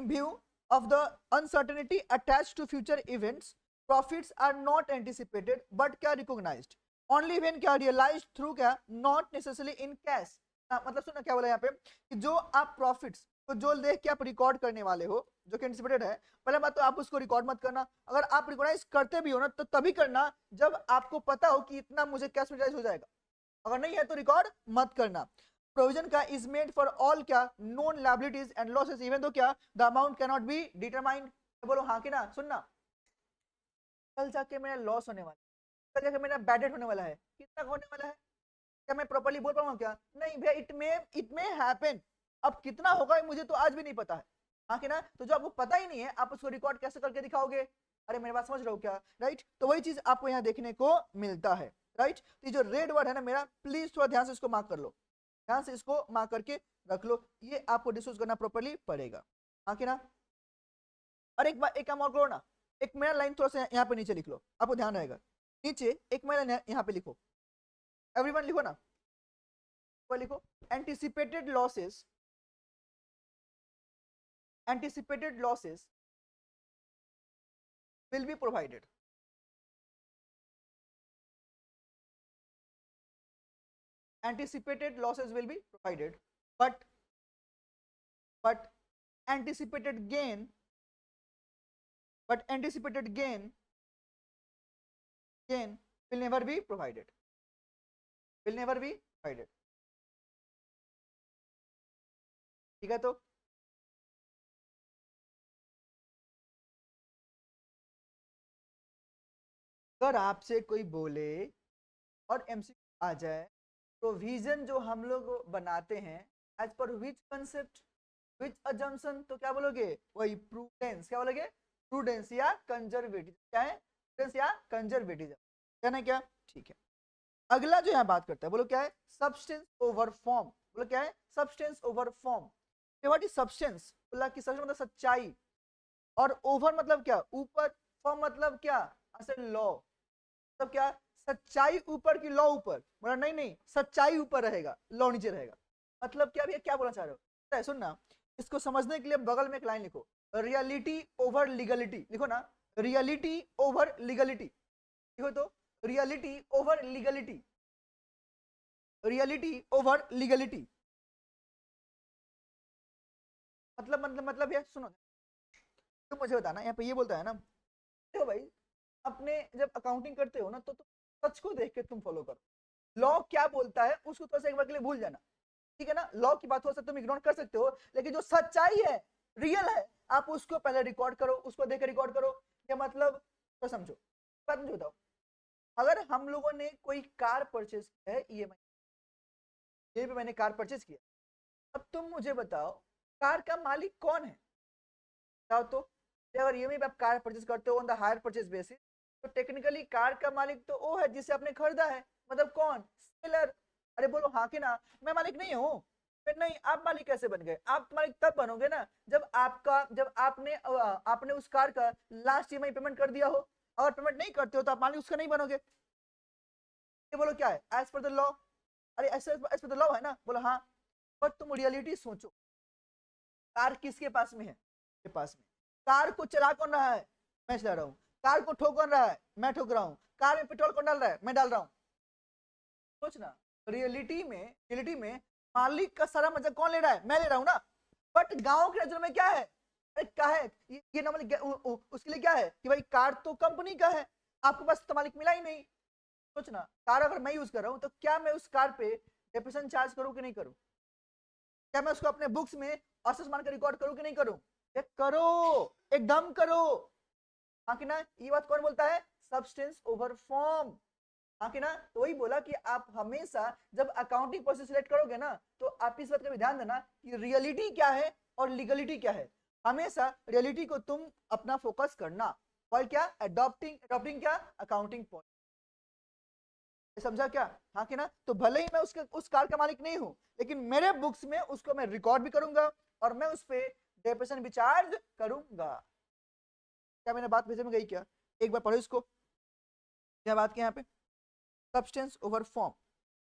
view of the uncertainty attached to future events, profits are not anticipated but क्या recognized only when क्या realized through क्या not necessarily in cash। मतलब सुना क्या बोला यहाँ पे कि जो आप प्रॉफिट्स तो जो देख के आप रिकॉर्ड करने वाले हो, जो कि एंटिसिपेटेड है, पहले बात तो आप उसको रिकॉर्ड मत करना। अगर आप रिकॉर्डाइज करते भी हो ना, तो तभी करना जब आपको पता हो कि इतना मुझे कैश रिकॉर्डाइज हो जाएगा, अगर नहीं है तो रिकॉर्ड मत करना। प्रोविजन का इज मेड फॉर ऑल क्या known liabilities and losses even though क्या the amount can not be determined. बोलो हाँ कि ना। सुनना, कल जाके मेरा लॉस होने वाला है, कल जाके मेरा बैड डेट होने वाला है, कितना होने वाला है? क्या मैं प्रॉपर्ली बोल पाऊंगा क्या? नहीं भैया, इट मे हैपन। अब कितना होगा मुझे तो आज भी नहीं पता है, हाँ कि ना। तो जो आपको पता ही नहीं है आप उसको रिकॉर्ड कैसे करके दिखाओगे? अरे मेरे बात समझ रहे हो क्या? राइट। तो वही चीज आपको यहाँ देखने को मिलता है, राइट। तो ये जो रेड वर्ड है ना मेरा, प्लीज थोड़ा ध्यान से इसको मार्क कर लो, ध्यान से इसको मार्क करके रख लो, ये आपको डिस्कस करना प्रॉपर्ली पड़ेगा, हाँ कि ना। और एक बार एक काम और करो ना, एक मेरा लाइन थोड़ा सा यहाँ पे नीचे लिख लो, आपको ध्यान रहेगा। नीचे एक मेरा लाइन यहाँ पे लिखो, एवरीवन लिखो ना, लिखो anticipated losses, anticipated losses will be provided, anticipated losses will be provided, but anticipated gain, anticipated gain will never be provided, will never be provided। ठीक है? तो अगर आपसे कोई बोले और एमसीक्यू आ जाए, प्रोविजन जो हम लोग बनाते हैं एज पर विच कंसेप्ट, विच अजम्पशन, तो क्या बोलोगे, वही प्रूडेंस, क्या बोलोगे, प्रूडेंस या कंजर्वेटिव, क्या है, प्रूडेंस या कंजर्वेटिज्म, क्या ना क्या, ठीक है। अगला जो यहाँ बात करता है, बोलो क्या है, सब्सटेंस ओवर फॉर्म, बोलो क्या है, substance over form. What is substance, बोला कि सब्सटेंस मतलब सच्चाई, और ओवर मतलब क्या, ऊपर, फॉर्म मतलब क्या, असल लॉ, मतलब क्या, सच्चाई ऊपर की लॉ ऊपर, बोला नहीं नहीं, सच्चाई ऊपर रहेगा, लॉ नीचे रहेगा, मतलब क्या भैया, क्या बोलना चाह रहे हो, सुनना, इसको समझने के लिए बगल में एक लाइन लिखो, रियलिटी ओवर लीगलिटी, लिखो ना, रियलिटी ओवर लीगलिटी, लिखो तो, reality over legality, reality over legality, मतलब ये सुनो, तुम मुझे बताना, यहाँ पे ये बोलता है ना, देखो भाई, अपने जब अकाउंटिंग करते हो ना, तो तुम सच को देख के तुम फॉलो करो, लॉ क्या बोलता है उसको थोड़ा सा एक बार के लिए भूल जाना, ठीक है ना, लॉ की बात हो सकता है तुम इग्नोर कर सकते हो, लेकिन जो सच्चाई है, रियल है, आप उसको पहले रिकॉर्ड करो, उसको देख के रिकॉर्ड करो, ये मतलब तो समझो, बात मुझे बताओ, अगर हम लोगों ने कोई कार परचेज किया है ईएमआई, ये भी मैंने कार परचेज किया, अब तुम मुझे बताओ, कार का मालिक कौन है, बताओ तो, अगर ईएमआई पे आप कार परचेज करते हो on the hire purchase basis, तो टेक्निकली कार का मालिक तो वो है जिसे आपने खरीदा है, मतलब कौन, सेलर। अरे बोलो हाँ कि ना, मैं मालिक नहीं हूँ, फिर नहीं, आप मालिक कैसे बन गए, आप मालिक तब बनोगे ना जब आपने उस कार का लास्ट ईएमआई पेमेंट कर दिया हो, अगर पेमेंट नहीं करते हो तो आप मालिक उसका नहीं बनोगे, ये बोलो क्या है, एज पर द लॉ, अरे एज पर द लॉ है ना, बोलो हाँ, पर तुम रियलिटी सोचो, कार किसके पास में है, के पास में, कार को चला कौन रहा है, मैं चला रहा हूँ, कार को ठोक कौन रहा है, मैं ठोक रहा हूँ, कार में पेट्रोल कौन डाल रहा है, मैं डाल रहा हूँ, सोचना, रियलिटी में मालिक का सारा मजा कौन ले रहा है, मैं ले रहा हूँ ना, बट गांव के नजरों में क्या है, अरे क्या है, ये नॉर्मली उसके लिए क्या है कि भाई कार तो कंपनी का है, आपके पास तो मालिक मिला ही नहीं, सोचना, कार अगर मैं यूज कर रहा हूँ तो क्या मैं उस कार पे डेप्रिसिएशन चार्ज करूँ कि नहीं करूँ, क्या मैं उसको अपने बुक्स में औसत मान कर रिकॉर्ड करूं कि नहीं करूं, ये करो, एकदम करो, हाँ कि ना, ये बात कौन बोलता है, सब्सटेंस ओवर फॉर्म, हाँ कि ना, तो वही बोला कि आप हमेशा जब अकाउंटिंग प्रोसेस सिलेक्ट करोगे ना, तो आप इस बात का भी ध्यान देना कि रियलिटी क्या है और लीगलिटी क्या है, हमेशा रियलिटी को तुम अपना फोकस करना, और क्या, अडॉप्टिंग अडॉप्टिंग क्या, अकाउंटिंग पॉइंट, समझा क्या, हाँ कि ना, तो भले ही मैं उस कार का मालिक नहीं हूं, लेकिन मेरे बुक्स में उसको मैं रिकॉर्ड भी करूंगा और मैं उस पर डेप्रेशन भी चार्ज करूंगा, क्या मैंने बात भेजे में गई क्या, एक बार पढ़ो इसको, क्या बात की यहाँ पे, सब्सटेंस ओवर फॉर्म,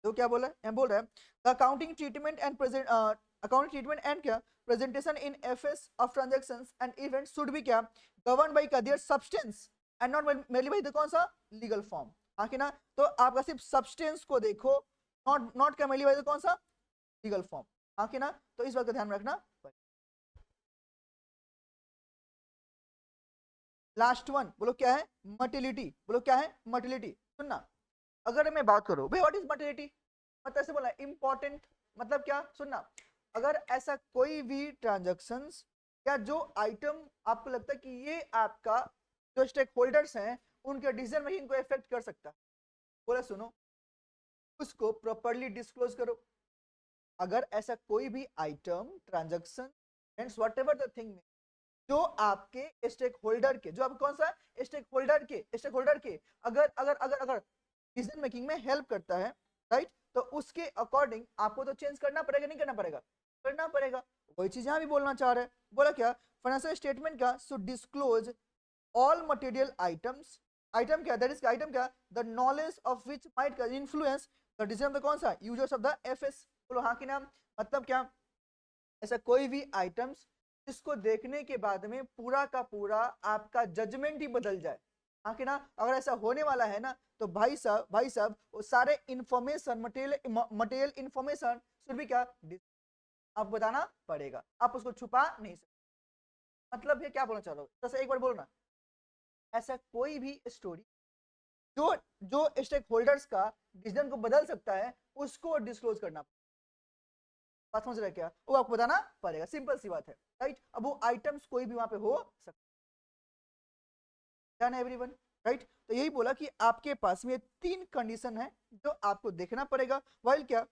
तो क्या बोला है, बोल रहा है the accounting treatment and present, accounting treatment and क्या, presentation in FS of transactions and events should be क्या, गवर्न बाय क्या, their substance and not merely by the कौन सा, लीगल फॉर्म, हाँ कि ना, तो आपका सिर्फ सब्सटेंस को देखो, नॉट नॉट क्या मेरली बाय द कौन सा, लीगल फॉर्म, हाँ कि ना, तो इस बात का ध्यान में रखना। लास्ट वन बोलो क्या है, मर्टिलिटी, बोलो क्या है, मर्टिलिटी, सुनना, अगर मैं बात करूं भाई व्हाट इज मर्टिलिटी, मतलब ऐसे बोला इंपॉर्टेंट, मतलब क्या, सुनना, अगर ऐसा कोई भी ट्रांजैक्शंस या जो आइटम आपको लगता है कि ये आपका जो स्टेक होल्डर्स हैं उनके डिसीजन मेकिंग को इफेक्ट कर सकता है, बोला सुनो, उसको प्रॉपर्ली डिस्क्लोज करो, अगर ऐसा कोई भी item transaction and whatever the thing जो आपके स्टेक होल्डर के, जो आप कौन सा, स्टेक होल्डर के अगर अगर अगर अगर डिसीजन मेकिंग में हेल्प करता है, राइट, तो उसके अकॉर्डिंग आपको तो चेंज करना पड़ेगा, नहीं करना पड़ेगा, करना पड़ेगा, वही चीज यहां भी बोलना चाह रहे हैं, बोला क्या, फाइनेंशियल स्टेटमेंट का should disclose all material items, item क्या, दैट इज आइटम क्या, the knowledge of which might influence the decision of the कौन सा, यूजर्स ऑफ द एफएस, बोलो हाँ कि नाम, मतलब क्या, ऐसा कोई भी आइटम्स जिसको देखने के बाद में पूरा का पूरा आपका जजमेंट ही बदल जाए, हाँ कि ना, अगर ऐसा होने वाला है ना, तो भाई साहब वो सारे इंफॉर्मेशन, मटेरियल इंफॉर्मेशन शुड भी क्या, आप बताना पड़ेगा, आप उसको छुपा नहीं सकते, मतलब ये क्या बोलना चाह रहा हूँ, जैसे एक बार बोलो ना, ऐसा कोई भी स्टोरी जो जो स्टेक होल्डर्स का डिसीजन को बदल सकता है उसको डिस्क्लोज करना, बात समझ रहे क्या, वो आपको बताना पड़ेगा, सिंपल सी बात है, राइट, अब वो आइटम्स कोई भी वहां पे हो सकता है, एवरीवन। राइट। तो यही बोला कि आपके पास में 3 कंडीशन है जो आपको देखना पड़ेगा, वाइल क्या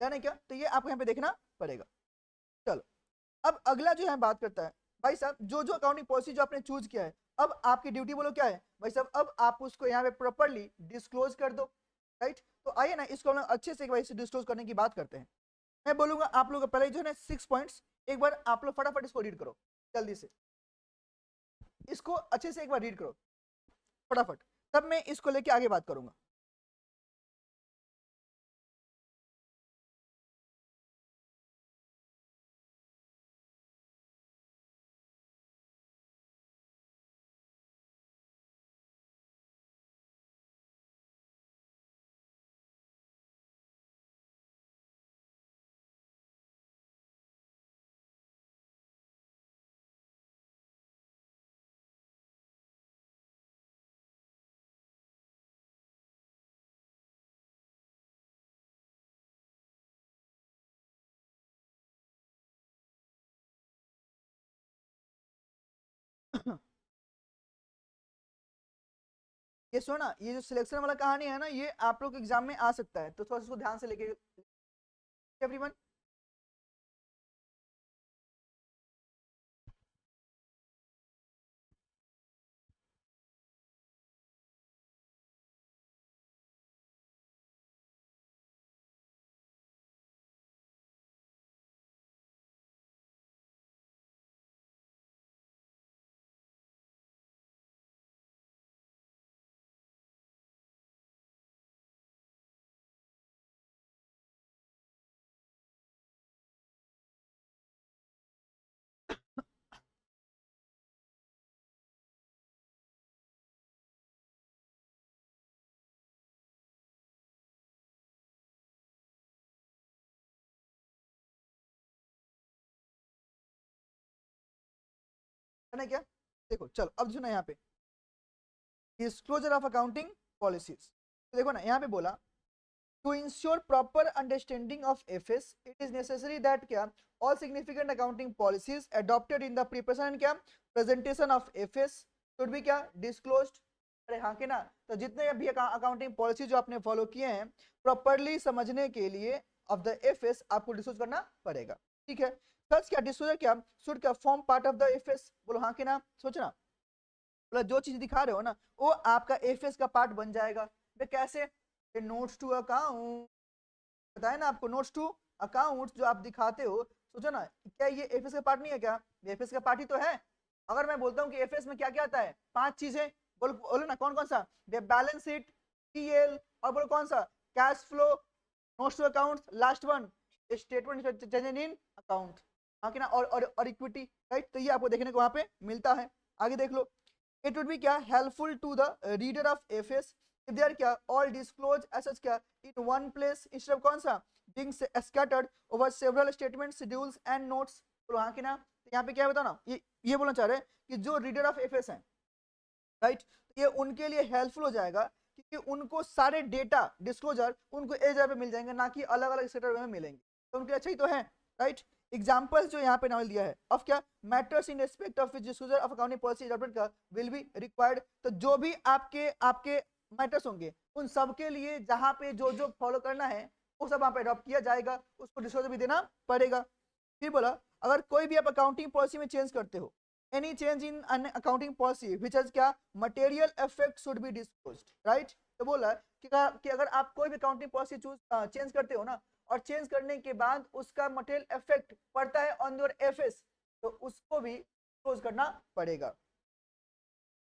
नहीं क्या, तो ये आपको यहाँ पे देखना पड़ेगा। चलो अब अगला जो है बात करता है भाई साहब, जो जो अकाउंटिंग पॉलिसी जो आपने चूज किया है, अब आपकी ड्यूटी बोलो क्या है भाई साहब, अब आप उसको यहाँ पे प्रॉपर्ली डिस्क्लोज कर दो, राइट। तो आइए ना इसको हम लोग अच्छे से एक बार इसे डिस्क्लोज करने की बात करते हैं। मैं बोलूंगा आप लोग पहले जो है ना 6 पॉइंट्स, एक बार आप लोग फटाफट इसको रीड करो जल्दी से, इसको अच्छे से एक बार रीड करो फटाफट, तब मैं इसको लेके आगे बात करूंगा। ये सुनो ना, ये जो सिलेक्शन वाला कहानी है ना, ये आप लोग एग्जाम में आ सकता है, तो थोड़ा सा इसको ध्यान से लेके एवरीवन। है ना क्या, देखो चलो अब सुना यहाँ पे डिस्क्लोजर ऑफ अकाउंटिंग पॉलिसीज, देखो ना यहाँ पे बोला to ensure proper understanding of FS, it is necessary that क्या all significant accounting policies adopted in the preparation and क्या presentation of FS should be क्या disclosed। अरे हाँ कि ना, तो जितने भी अकाउंटिंग पॉलिसी जो आपने फॉलो किए हैं प्रॉपरली समझने के लिए ऑफ द एफएस आपको डिस्क्लोज करना पड़ेगा, ठीक है। सच क्या डिस्क्लोजर क्या शुड क्या form part of the FS, बोलो हाँ कि ना, सोचना मतलब जो चीज दिखा रहे हो ना वो आपका एफएस का पार्ट बन जाएगा। वे कैसे, नोट्स टू अकाउंट बताया ना आपको, नोट्स टू अकाउंट जो आप दिखाते हो, सोचो ना क्या ये एफएस का पार्ट नहीं है क्या, एफएस का पार्ट ही तो है। अगर मैं बोलता हूँ कि एफएस में क्या क्या आता है, 5 चीजें, बोलो बोलो ना कौन कौन सा, बैलेंस शीट, पीएल, और बोलो कौन सा, cash flow, notes to account, last one statement change in account, हाँ कि ना, और इक्विटी, राइट। तो ये आपको देखने को वहां पे मिलता है। आगे देख लो, it would be क्या helpful to the reader of FS if they are क्या all disclosed as such क्या in one place instead of कौन सा being scattered over several statements, schedules and notes। तो हाँ कि ना, तो यहाँ पे क्या बताओ ना, ये बोलना चाह रहे हैं कि जो रीडर ऑफ एफएस हैं, राइट, ये उनके लिए हेल्पफुल हो जाएगा क्योंकि उनको सारे डेटा डिस्क्लोजर उनको एक जगह पे मिल जाएंगे, ना कि अलग अलग स्टेटर में मिलेंगे, तो उनके लिए अच्छा ही तो है, राइट। एग्जांपल्स जो यहाँ पे नावल दिया है ऑफ क्या matters in respect of which disclosure of accounting policy adopted का विल बी रिक्वायर्ड, तो जो भी आपके आपके मैटर्स होंगे उन सब के लिए जहाँ पे जो जो फॉलो करना है वो सब वहाँ पे अडॉप्ट किया जाएगा, उसको डिस्क्लोजर भी देना पड़ेगा। फिर बोला अगर कोई भी आप अकाउंटिंग पॉलिसी में चेंज करते हो, any change in an accounting policy which has क्या material effect should be disclosed, right। तो बोला कि अगर आप कोई भी अकाउंटिंग पॉलिसी चेंज करते हो ना और चेंज करने के बाद उसका मटेरियल इफेक्ट पड़ता है ऑन योर एफएस, तो उसको भी क्लोज करना पड़ेगा।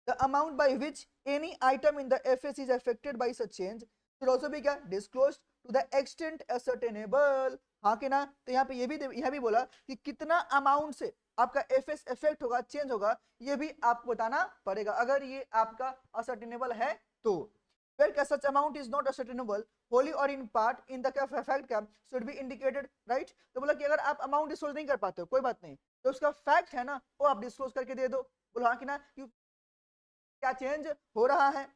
The amount by which any item in the FS is affected by such change should also be क्या disclosed to the extent ascertainable, हाँ कि ना। तो यहाँ पे ये भी बोला कि कितना अमाउंट से आपका एफएस इफेक्ट होगा, चेंज होगा, ये भी आपको बताना पड़ेगा अगर ये आपका असर्टेनेबल है तो। where क्या such amount is not ascertainable wholly or in part in the क्या fact क्या should be indicated, right। तो बोला कि अगर आप अमाउंट डिस्क्लोज नहीं कर पाते हो कोई बात नहीं, तो उसका फैक्ट है ना वो आप डिस्क्लोज करके दे दो, बोलो हाँ कि ना, क्या चेंज हो रहा है।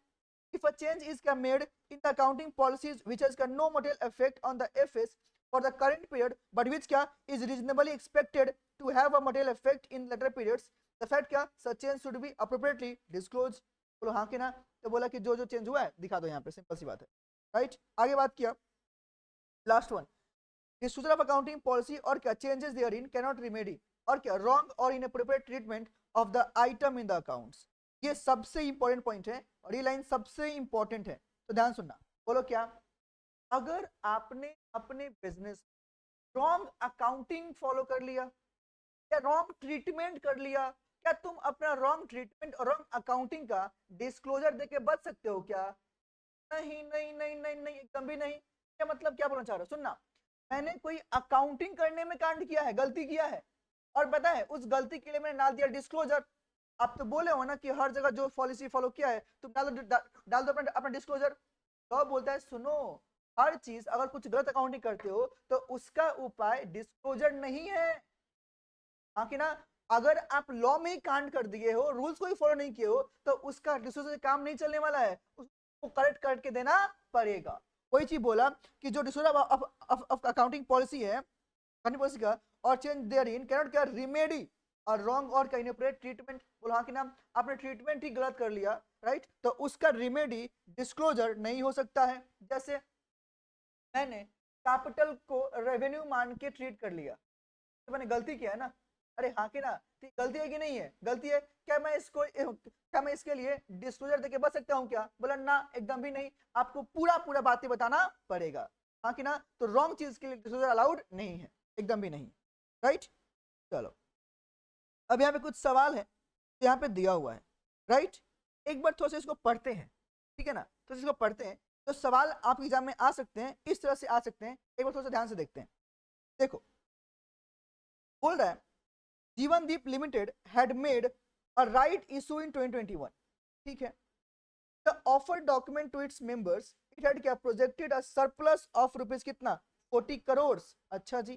if a change is made in the accounting policies which has no material effect on the FS for the current period but which क्या is reasonably expected to have a material effect in later periods, the fact क्या such change should be appropriately disclosed. बोलो हाँ कि ना, तो बोला कि जो जो चेंज हुआ है दिखा दो यहाँ पे, सिंपल सी बात है, राइट। आगे बात किया, last one, disclosure of accounting policy और क्या चेंजेस देयरइन कैनॉट रिमेडी, और क्या रॉन्ग और inappropriate treatment of the item in the accounts. ये सबसे इंपॉर्टेंट पॉइंट है और ये लाइन सबसे इंपॉर्टेंट है, तो ध्यान सुनना। बोलो क्या, अगर आपने अपने बिजनेस रॉन्ग अकाउंटिंग फॉलो कर लिया या रॉन्ग ट्रीटमेंट कर लिया, क्या तुम अपना रॉन्ग ट्रीटमेंट और रॉन्ग अकाउंटिंग का डिस्क्लोजर देके बच सकते हो क्या? नहीं नहीं नहीं नहीं नहीं, एकदम भी नहीं। क्या मतलब, क्या बोलना चाह रहे हो? सुनना, मैंने कोई अकाउंटिंग करने में कांड किया है, गलती किया है, और पता है उस गलती के लिए मैंने डाल दिया डिस्क्लोजर। आप तो बोले हो ना कि हर जगह जो पॉलिसी फॉलो किया है तुम डाल दो अपना डिस्क्लोजर। तो बोलता है सुनो, हर चीज अगर कुछ गलत अकाउंटिंग करते हो तो उसका उपाय डिस्क्लोजर नहीं है, हाँ कि ना। अगर आप लॉ में ही कांड कर दिए हो, रूल्स को ही फॉलो नहीं किए हो, तो उसका डिस्क्लोजर से काम नहीं चलने वाला है, उसको करेक्ट करके देना पड़ेगा। वही चीज बोला कि जो डिस्क्लोजर ऑफ अकाउंटिंग पॉलिसी है, अकाउंटिंग पॉलिसी का, और चेंज देयरइन कैनॉट क्या रिमेडी और रॉन्ग और इनएप्रोप्रिएट ट्रीटमेंट। बोला हाँ कि ना, आपने ट्रीटमेंट ही गलत कर लिया, राइट, तो उसका रिमेडी डिस्क्लोजर नहीं हो सकता है। जैसे मैंने कैपिटल को रेवेन्यू मान के ट्रीट कर लिया, तो मैंने गलती किया है ना, अरे हाँ कि ना, तो गलती है कि नहीं है? गलती है। क्या मैं इसके लिए डिस्क्लोजर देके बच सकता हूँ क्या? बोला ना, एकदम भी नहीं, आपको पूरा पूरा बातें बताना पड़ेगा, हाँ कि ना। तो रॉन्ग चीज के लिए डिस्क्लोजर अलाउड नहीं है, एकदम भी नहीं, राइट। चलो अब यहाँ पे कुछ सवाल है, यहाँ पे दिया हुआ है, राइट। एक बार थोड़ा सा इसको पढ़ते हैं, ठीक है ना, तो इसको पढ़ते हैं तो सवाल आपके एग्जाम में आ सकते हैं, इस तरह से आ सकते हैं। एक बार थोड़ा सा ध्यान से देखते हैं। देखो बोल रहा है Jeevandeep limited had made a right issue in 2021, ठीक है। The offer document to its members, it had क्या projected a surplus of rupees कितना, 40 करोड़। अच्छा जी,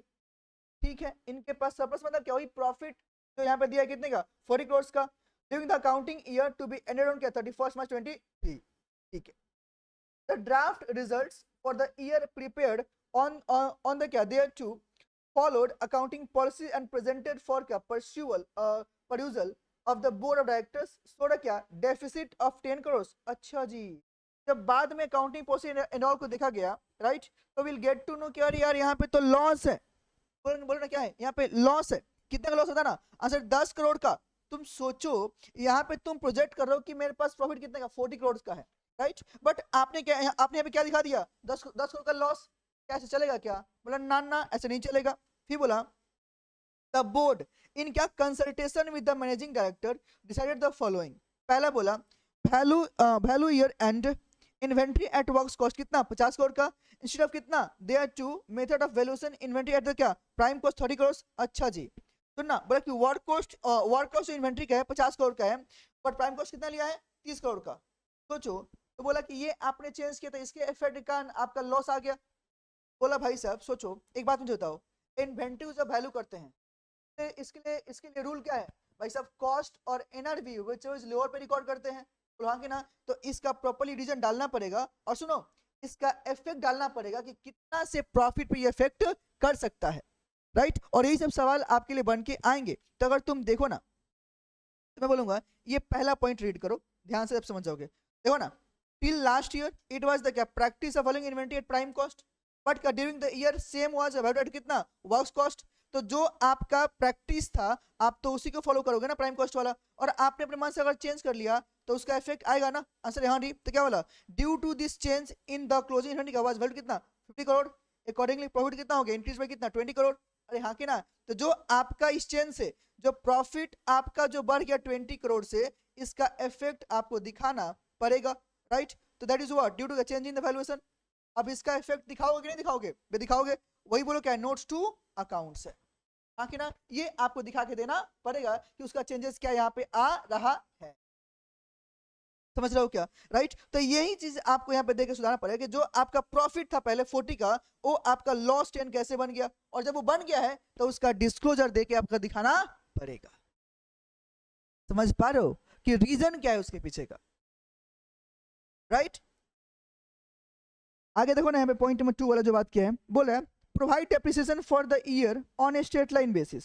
ठीक है, इनके पास सरप्लस मतलब क्या, वही प्रॉफिट जो यहाँ पे दिया है कितने का, 40 करोड़ का, during the accounting year to be ended on क्या 31 मार्च 23, ठीक है। The draft results for the year prepared on the क्या there to followed accounting policy and presented for क्या perusal of the board of directors showed क्या deficit of 10 crores। अच्छा जी, जब बाद में अकाउंटिंग पॉलिसी एंड ऑल को देखा गया, राइट, तो विल गेट टू नो कि यार यार यहाँ पे तो लॉस है। बोलो ना क्या है यहाँ पे, लॉस है। कितने का लॉस होता है ना, आंसर 10 करोड़ का। तुम सोचो यहाँ पे तुम प्रोजेक्ट कर रहे हो कि मेरे पास प्रॉफिट कितने का, 40 करोड़ का है, राइट, बट आपने यहाँ पे क्या दिखा दिया, 10 करोड़ का लॉस। कैसे चलेगा क्या? बोला ना ना, ऐसे नहीं चलेगा। फिर बोला द बोर्ड इन क्या consultation with the managing director decided the following. पहला बोला value year end inventory at works cost कितना, 50 करोड़ का, इंस्टेड ऑफ कितना, there two method of valuation inventory at the क्या प्राइम कॉस्ट 30 करोड़। अच्छा जी, सुनना, बोला कि वर्क कॉस्ट इन्वेंट्री का है 50 करोड़ का है, बट प्राइम कॉस्ट कितना लिया है, 30 करोड़ का। सोचो, तो बोला कि ये आपने चेंज किया था, इसके इफेक्ट के कारण आपका लॉस आ गया। बोला भाई साहब सोचो, एक बात मुझे बताओ, इन्वेंट्री जब वैल्यू करते हैं तो इसके लिए रूल क्या है भाई साहब, कॉस्ट और एनआरवी व्हिच इज लोअर पे रिकॉर्ड करते हैं, हाँ कि ना। तो इसका प्रॉपर्ली रीजन डालना पड़ेगा, और सुनो इसका इफेक्ट डालना पड़ेगा कि कितना से प्रॉफिट पे ये इफेक्ट कर सकता है, राइट। और यही सब सवाल आपके लिए बन के आएंगे। तो अगर तुम देखो ना, तो मैं बोलूंगा ये पहला पॉइंट रीड करो, ध्यान से आप समझ जाओगे। देखो ना, till last year it was the क्या practice of following inventory at prime cost, but during the year same was about at कितना, वर्क्स कॉस्ट। तो जो आपका प्रैक्टिस था आप तो उसी को फॉलो करोगे ना, प्राइम कॉस्ट वाला, और आपने अपने मन से अगर चेंज कर लिया तो उसका इफेक्ट आएगा ना। आंसर यहाँ डी, तो क्या बोला, due to this change in the closing inventory का वाज वैल्यू कितना, 50 करोड़, अकॉर्डिंगली प्रॉफिट कितना हो गया, इंक्रीज बाय कितना, 20 करोड़। अरे हाँ कि ना, तो जो आपका इस चेंज से जो प्रॉफिट आपका जो बढ़ गया 20 करोड़ से, इसका इफेक्ट आपको दिखाना पड़ेगा, राइट। तो that is what, due to the change in the valuation. अब इसका इफेक्ट दिखाओगे कि नहीं दिखाओगे, दिखाओगे, वही बोलो क्या, नोट्स टू अकाउंट्स है, हाँ कि ना। ये आपको दिखा के देना पड़ेगा कि उसका चेंजेस क्या यहाँ पे आ रहा है, समझ रहे हो क्या, राइट। तो यही चीज आपको यहाँ पे देकर सुधारना पड़ेगा कि जो आपका प्रॉफिट था पहले 40 का, वो आपका लॉस 10 कैसे बन गया, और जब वो बन गया है तो उसका डिस्क्लोजर देके आपका दिखाना पड़ेगा। समझ पा रहे हो कि रीजन क्या है उसके पीछे का, राइट। आगे देखो ना, यहाँ पे पॉइंट नंबर 2 वाला जो बात किया है, बोला provide depreciation for the year on a straight line basis.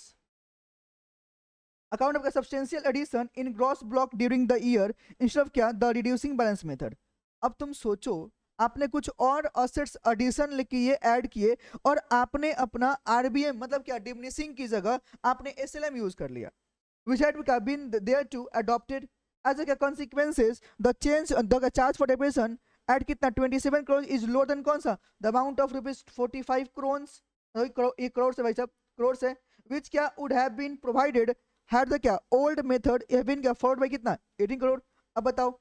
Account आपका substantial addition in gross block during the year instead of क्या द रिड्यूसिंग बैलेंस मेथड। अब तुम सोचो, आपने कुछ और असेट्स एडिशन किए, ऐड किए, और आपने अपना आरबीएम मतलब क्या डिमिनिशिंग की जगह आपने एसएलएम यूज कर लिया, which had been there to adopted as a consequences the change the charge for depreciation at कितना 27 crore is lower than कौन सा the amount of rupees 45 crores, ये करोड़ से भाई साहब, करोड़ से, which क्या would have been provided had the क्या old method have been क्या followed by कितना 18 करोड़। अब बताओ,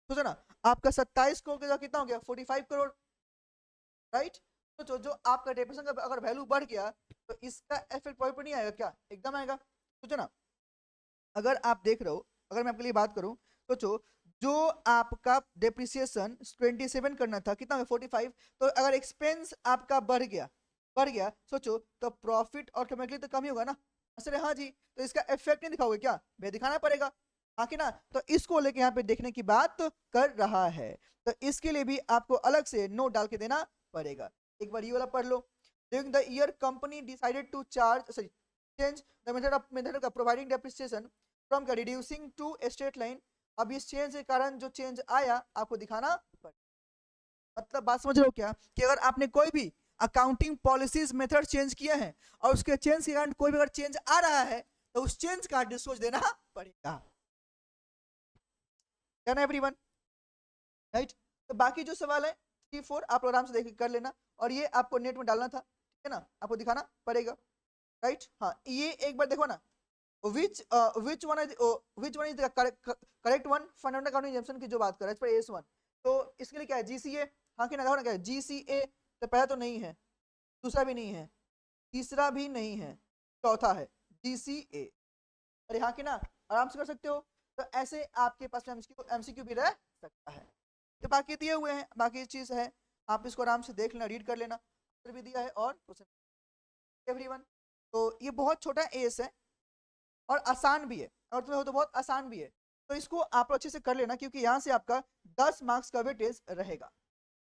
सोचो ना, आपका 27 करोड़ का कितना हो गया 45 करोड़, राइट। तो जो आपका डेप्रिसिएशन का अगर वैल्यू बढ़ गया तो इसका इफेक्ट पॉइंट पर नहीं आएगा क्या, एकदम आएगा। सोचो ना, अगर आप देख रहे हो, अगर मैं आपके लिए बात करूं, सोचो जो आपका डेप्रिसिएशन 27 करना था कितना 45, तो अगर एक्सपेंस आपका बढ़ गया सोचो तो प्रॉफिट ऑटोमेटिकली तो कम ही होगा ना। अरे हाँ जी, तो इसका इफेक्ट नहीं दिखाओगे क्या, भैया दिखाना पड़ेगा, हाँ कि ना। तो इसको लेके यहाँ पे देखने की बात कर रहा है, तो इसके लिए भी आपको अलग से नोट डाल के देना पड़ेगा। एक बार ये वाला पढ़ लो। During the year company decided to charge sorry change the method of providing depreciation from का रिड्यूसिंग टू स्ट्रेट लाइन। अब इस चेंज के कारण जो चेंज आया आपको दिखाना पड़ेगा। मतलब बात समझ रहे हो क्या, कि अगर आपने कोई भी अकाउंटिंग पॉलिसीज मेथड चेंज किए हैं और उसके चेंज के कारण कोई भी अगर चेंज आ रहा है तो उस चेंज का डिस्क्लोज देना पड़ेगा, एवरीवन, राइट। तो बाकी जो सवाल है 3-4 आप आराम से देख कर लेना, और ये आपको नेट में डालना था, ठीक है ना, आपको दिखाना पड़ेगा, राइट। हाँ, ये एक बार देखो ना, which one is the correct one fundamental accounting exemption की जो बात कर रहा है, इस पर AS1, तो इसके लिए क्या है GCA, हाँ कि ना, देखो ना क्या है GCA, तो पहला तो नहीं है, दूसरा भी नहीं है, तीसरा भी नहीं है, चौथा है GCA। अरे हाँ कि ना, आराम से कर सकते हो। तो ऐसे आपके पास MCQ भी रह सकता है। तो बाकी दिए हुए हैं, बाकी चीज है, आप इसको आराम से देख लेना, रीड कर लेना, भी दिया है और एवरीवन। तो ये बहुत छोटा एस है और आसान भी है, और तुम्हें हो तो बहुत आसान भी है, तो इसको आप अच्छे से कर लेना, क्योंकि यहाँ से आपका 10 मार्क्स का वेटेज रहेगा।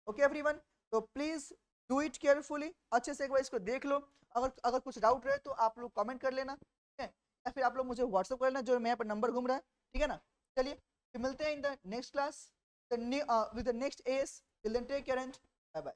ओके एवरीवन, तो प्लीज डू इट केयरफुली, अच्छे से एक बार इसको देख लो। अगर कुछ डाउट रहे तो आप लोग कमेंट कर लेना, ठीक है, या फिर आप लोग मुझे व्हाट्सअप कर लेना, जो मेरे पर नंबर घूम रहा है, ठीक है ना। चलिए फिर मिलते हैं in the next class with the next S, till then take care and bye bye.